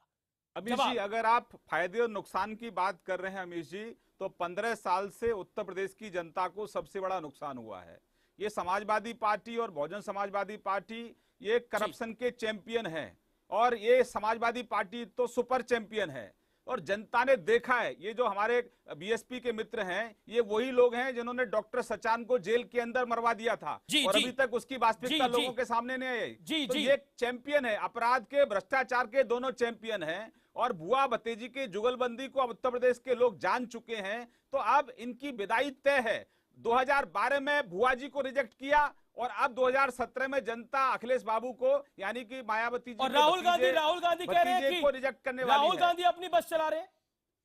Speaker 11: अमीश जी, अगर आप फायदे और नुकसान की बात कर रहे हैं अमीश जी, तो 15 साल से उत्तर प्रदेश की जनता को सबसे बड़ा नुकसान हुआ है। ये समाजवादी पार्टी और बहुजन समाजवादी पार्टी ये करप्शन के चैंपियन है, और ये समाजवादी पार्टी तो सुपर चैंपियन है। और जनता ने देखा है, ये जो हमारे बीएसपी के मित्र हैं, ये वही लोग हैं जिन्होंने डॉक्टर सचान को जेल के अंदर मरवा दिया था, और अभी तक उसकी वास्तविकता लोगों के सामने नहीं आई। तो ये चैंपियन है, अपराध के, भ्रष्टाचार के दोनों चैंपियन हैं। और बुआ भतीजी की जुगलबंदी को अब उत्तर प्रदेश के लोग जान चुके हैं, तो अब इनकी विदाई तय है। 2012 में बुआ जी को रिजेक्ट किया, और अब 2017 में जनता अखिलेश बाबू को, यानी कि मायावती जी
Speaker 3: और राहुल गांधी कह रहे हैं
Speaker 11: को रिजेक्ट करने वाली है।
Speaker 3: राहुल गांधी अपनी बस चला रहे हैं।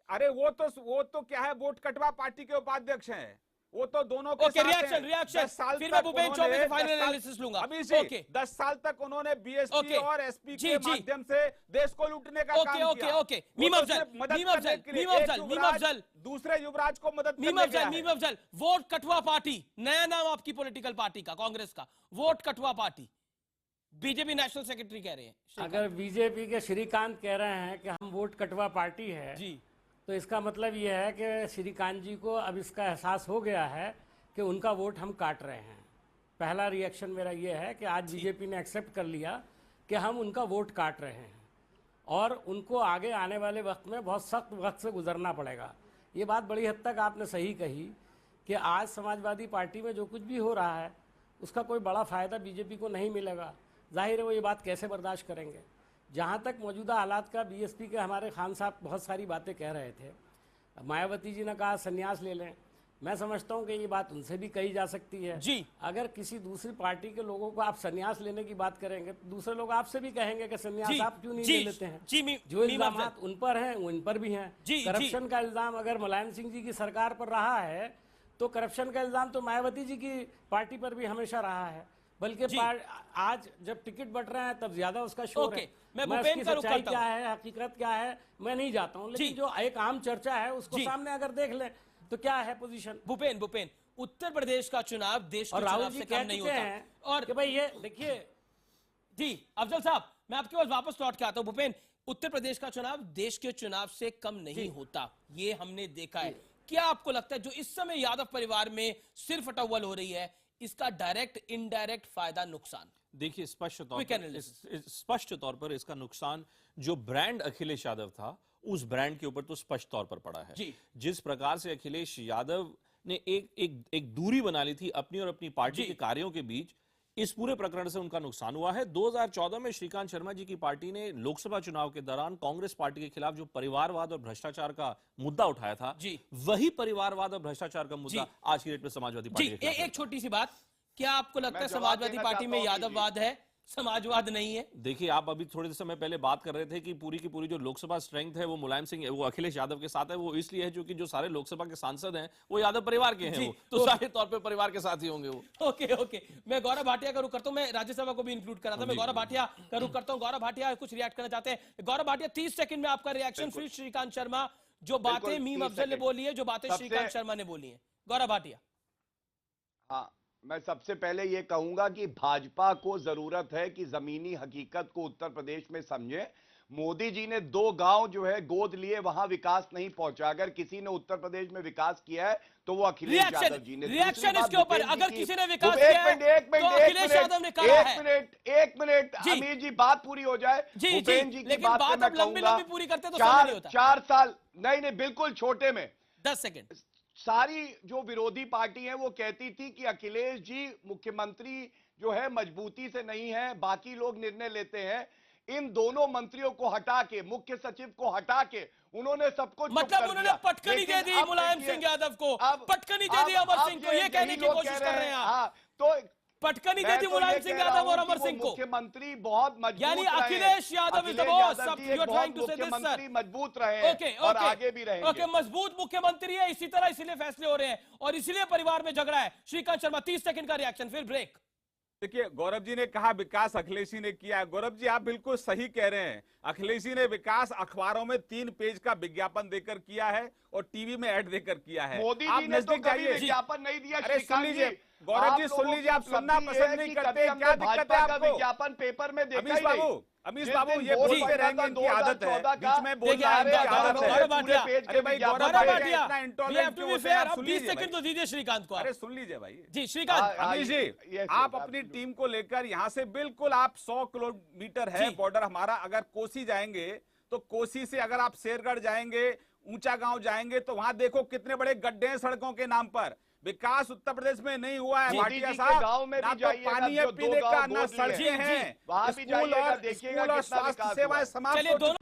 Speaker 11: अरे वो तो क्या है, वोट कटवा पार्टी के उपाध्यक्ष हैं, वो तो दोनों के साथ
Speaker 3: रिएक्शन फिर मैं भूपेंद्र चौबे से फाइनल एनालिसिस लूंगा।
Speaker 11: अभी से 10 साल तक उन्होंने बीएसपी और एसपी के माध्यम से देश को लूटने का काम किया।
Speaker 3: मीम अफजल
Speaker 11: दूसरे युवराज को मदद
Speaker 3: मीम अफजल वोट कटवा पार्टी, नया नाम आपकी पॉलिटिकल पार्टी का, कांग्रेस का, वोट कटवा पार्टी। बीजेपी नेशनल सेक्रेटरी कह रहे हैं।
Speaker 13: अगर बीजेपी के श्रीकांत कह रहे हैं कि हम वोट कटवा पार्टी है
Speaker 3: जी,
Speaker 13: तो इसका मतलब यह है कि श्रीकांत जी को अब इसका एहसास हो गया है कि उनका वोट हम काट रहे हैं। पहला रिएक्शन मेरा यह है कि आज बीजेपी ने एक्सेप्ट कर लिया कि हम उनका वोट काट रहे हैं और उनको आगे आने वाले वक्त में बहुत सख्त वक्त से गुजरना पड़ेगा। ये बात बड़ी हद तक आपने सही कही कि आज समाजवादी पार्टी में जो कुछ भी हो रहा है उसका कोई बड़ा फ़ायदा बीजेपी को नहीं मिलेगा। जाहिर है वो ये बात कैसे बर्दाश्त करेंगे। जहाँ तक मौजूदा हालात का बीएसपी के हमारे खान साहब बहुत सारी बातें कह रहे थे। मायावती जी ने कहा संन्यास ले लें, मैं समझता हूँ कि ये बात उनसे भी कही जा सकती है
Speaker 3: जी।
Speaker 13: अगर किसी दूसरी पार्टी के लोगों को आप संन्यास लेने की बात करेंगे तो दूसरे लोग आपसे भी कहेंगे कि संन्यास आप क्यों नहीं ले लेते हैं। जो इल्जाम उन पर हैं वो इन पर भी हैं। करप्शन का इल्जाम अगर मुलायम सिंह जी की सरकार पर रहा है तो करप्शन का इल्जाम तो मायावती जी की पार्टी पर भी हमेशा रहा है, बल्कि आज जब टिकट बट रहे हैं तब ज्यादा उसका शोर है। मैं उसकी सच्चाई क्या है, हकीकत क्या है, मैं नहीं जाता हूँ, लेकिन जो एक आम चर्चा है उसको सामने अगर देख लें तो क्या है पोजीशन।
Speaker 3: भूपेन उत्तर प्रदेश का चुनाव देश के चुनाव से कम नहीं होता।
Speaker 13: और कि भाई ये देखिए
Speaker 3: जी अफजल साहब, मैं आपके पास वापस लौट के आता हूं। भूपेन, उत्तर प्रदेश का चुनाव देश के चुनाव से कम नहीं होता, ये हमने देखा है। क्या आपको लगता है जो इस समय यादव परिवार में सिर्फ अटव्वल हो रही है, इसका डायरेक्ट इनडायरेक्ट फायदा नुकसान?
Speaker 12: देखिए स्पष्ट तौर पर इसका नुकसान जो ब्रांड अखिलेश यादव था उस ब्रांड के ऊपर तो स्पष्ट तौर पर पड़ा है। जिस प्रकार से अखिलेश यादव ने एक दूरी बना ली थी अपनी और अपनी पार्टी के कार्यों के बीच, इस पूरे प्रकरण से उनका नुकसान हुआ है। 2014 में श्रीकांत शर्मा जी की पार्टी ने लोकसभा चुनाव के दौरान कांग्रेस पार्टी के खिलाफ जो परिवारवाद और भ्रष्टाचार का मुद्दा उठाया था, वही परिवारवाद और भ्रष्टाचार का मुद्दा आज की डेट में समाजवादी पार्टी।
Speaker 3: एक छोटी सी बात, क्या आपको लगता है समाजवादी पार्टी में यादववाद है, समाजवाद नहीं है?
Speaker 12: देखिए आप अभी थोड़े समय पहले बात कर रहे थे कि पूरी की पूरी जो लोकसभा स्ट्रेंथ है वो मुलायम सिंह, वो अखिलेश यादव के साथ है। वो इसलिए है क्योंकि जो सारे लोकसभा के सांसद हैं वो यादव परिवार के हैं, वो तो सारे तौर पे परिवार के साथ ही होंगे वो।
Speaker 3: ओके मैं गौरव भाटिया का रुख करता हूं। मैं राज्यसभा को भी इंक्लूड करा था, मैं गौरव भाटिया का रुख करता हूं। गौरव भाटिया कुछ रिएक्ट करना चाहते हैं? गौरव भाटिया 30 सेकंड में आपका रिएक्शन। फिर श्रीकांत शर्मा, जो बातें मीम अफजल ने बोली है, जो बातें श्रीकांत शर्मा ने बोली है। गौरव भाटिया।
Speaker 10: हाँ, मैं सबसे पहले यह कहूंगा कि भाजपा को जरूरत है कि जमीनी हकीकत को उत्तर प्रदेश में समझे। मोदी जी ने 2 गांव जो है गोद लिए, वहां विकास नहीं पहुंचा। अगर किसी ने उत्तर प्रदेश में विकास किया है तो वो अखिलेश यादव जी ने।
Speaker 3: रिएक्शन इसके ऊपर, अगर किसी ने विकास किया है तो अखिलेश यादव ने कहा है।
Speaker 10: एक मिनट अमीर जी, बात पूरी हो जाए। भूपेन जी की बात मैं कहूंगा,
Speaker 3: पूरी करते तो नहीं होता।
Speaker 10: 4 साल नहीं, बिल्कुल छोटे में
Speaker 3: 10 सेकंड।
Speaker 10: सारी जो विरोधी पार्टी है वो कहती थी कि अखिलेश जी मुख्यमंत्री जो है मजबूती से नहीं है, बाकी लोग निर्णय लेते हैं। इन दोनों मंत्रियों को हटा के, मुख्य सचिव को हटा के उन्होंने सबको
Speaker 3: मतलब उन्होंने पटकनी दे दी मुलायम सिंह यादव को, पटकनी दे दी अमर सिंह को, ये कहने की कोशिश कर रहे हैं।
Speaker 10: तो
Speaker 3: पटकनी दे दी मुलायम सिंह यादव और अमर सिंह को।
Speaker 10: मुख्यमंत्री बहुत मजबूत,
Speaker 3: यानी Akhilesh Yadav is the boss. You are trying to say this sir.
Speaker 10: मजबूत रहे और आगे भी रहेंगे।
Speaker 3: ओके, मजबूत मुख्यमंत्री है, इसी तरह इसीलिए फैसले हो रहे हैं और इसीलिए परिवार में झगड़ा है। श्रीकांत शर्मा 30 सेकंड का रिएक्शन, फिर ब्रेक।
Speaker 11: देखिए गौरव जी ने कहा विकास अखिलेश जी ने किया है। गौरव जी आप बिल्कुल सही कह रहे हैं। अखिलेश जी ने विकास अखबारों में 3 पेज का विज्ञापन देकर किया है और टीवी में ऐड देकर किया है।
Speaker 10: मोदी जी ने तो कभी विज्ञापन नहीं दिया।
Speaker 11: अरे सुन लीजिए गौरव जी, सुन लीजिए, आप सुनना पसंद नहीं करते, क्या दिक्कत है आपको?
Speaker 10: विज्ञापन पेपर में देखा ही नहीं।
Speaker 11: अमीश बाबू ये बोलते रहेंगे, इनकी आदत है बीच में बोलना है। अरे भाई गौरव भाटिया इतना इंटॉलरेंट क्यों होते हैं?
Speaker 3: 20 सेकंड तो दीजिए श्रीकांत को।
Speaker 11: अरे सुन लीजिए भाई
Speaker 3: जी श्रीकांत।
Speaker 11: अमीश जी, आप अपनी टीम को लेकर यहाँ से बिल्कुल, आप 100 किलोमीटर है बॉर्डर हमारा, अगर कोसी जाएंगे तो कोसी से अगर आप शेरगढ़ जाएंगे, ऊंचा गांव जाएंगे तो वहां देखो कितने बड़े गड्ढे हैं सड़कों के नाम पर। विकास उत्तर प्रदेश में नहीं हुआ है भाटिया साहब।
Speaker 10: गांव में
Speaker 11: ना तो पानी है पीने का, ना सड़कें हैं, स्कूल और स्वास्थ्य सेवाएं समाप्त हो चुकी।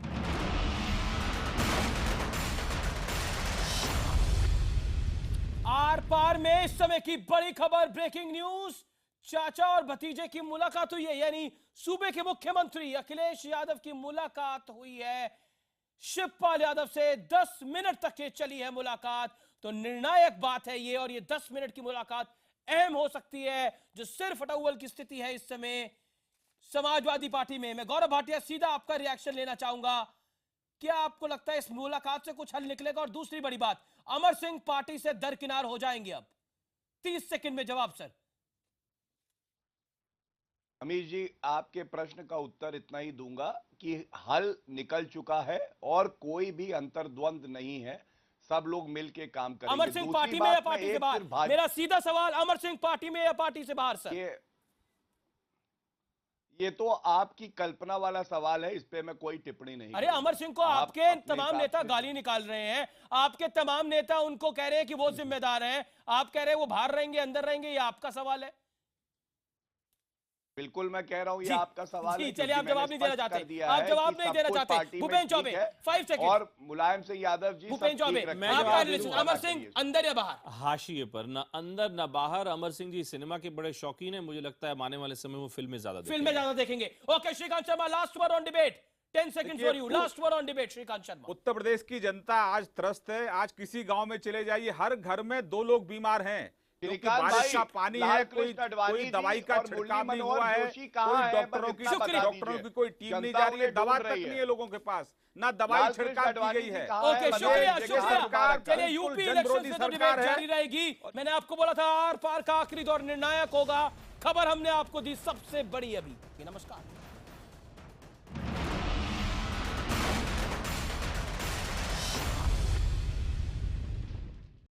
Speaker 3: आर पार में इस समय की बड़ी खबर, ब्रेकिंग न्यूज। चाचा और भतीजे की मुलाकात हुई है, यानी सूबे के मुख्यमंत्री अखिलेश यादव की मुलाकात हुई है शिवपाल यादव से। 10 मिनट तक ये चली है मुलाकात, तो निर्णायक बात है ये। और ये 10 मिनट की मुलाकात अहम हो सकती है, जो सिर्फ अटव्वल की स्थिति है इस समय समाजवादी पार्टी में। मैं गौरव भाटिया सीधा आपका रिएक्शन लेना चाहूंगा। क्या आपको लगता है इस मुलाकात से कुछ हल निकलेगा? और दूसरी बड़ी बात, अमर सिंह पार्टी से दरकिनार हो जाएंगे अब? 30 सेकंड में जवाब सर।
Speaker 10: अमीश जी, आपके प्रश्न का उत्तर इतना ही दूंगा कि हल निकल चुका है और कोई भी अंतर्द्वंद नहीं है, सब लोग मिलके काम करेंगे।
Speaker 3: अमर सिंह पार्टी में या पार्टी से बाहर? मेरा सीधा सवाल, अमर सिंह पार्टी में या पार्टी से बाहर? सर
Speaker 10: ये तो आपकी कल्पना वाला सवाल है, इस पे मैं कोई टिप्पणी नहीं।
Speaker 3: अरे अमर सिंह को आपके तमाम नेता गाली निकाल रहे हैं, आपके तमाम नेता उनको कह रहे हैं कि वो जिम्मेदार हैं, आप कह रहे हैं वो बाहर रहेंगे अंदर रहेंगे, ये आपका सवाल है।
Speaker 10: बिल्कुल मैं कह रहा हूं ये आपका सवाल है।
Speaker 3: चलिए आप जवाब नहीं देना चाहते, आप जवाब नहीं देना चाहते। भूपेन्द्र चौबे 5 सेकंड
Speaker 10: और मुलायम सिंह यादव जी।
Speaker 3: भूपेन्द्र चौबे अमर सिंह अंदर या बाहर?
Speaker 12: हाशिए पर, ना अंदर ना बाहर। अमर सिंह जी सिनेमा के बड़े शौकीन हैं, मुझे लगता है आने वाले समय वो फिल्में ज्यादा देखेंगे। Okay Shrikant Sharma, last word on debate, 10 second for you, last word on debate. Shrikant Sharma.
Speaker 11: Uttar Pradesh की जनता आज त्रस्त है। आज किसी गांव में चले जाइए, हर घर में 2 लोग बीमार हैं, क्योंकि बारिश का पानी है, कोई दवाई का छिड़काव नहीं हुआ है, कोई डॉक्टरों की कोई टीम नहीं जा रही है, दवा तक नहीं है लोगों के पास, ना दवाई छिड़काव की गई है।
Speaker 3: ओके शुक्रिया शुक्रिया। चलिए यूपी इलेक्शन से तो डिबेट जारी रहेगी। मैंने आपको बोला था आर पार का आखिरी दौर निर्णायक होगा, खबर हमने आपको दी सबसे बड़ी अभी। नमस्कार।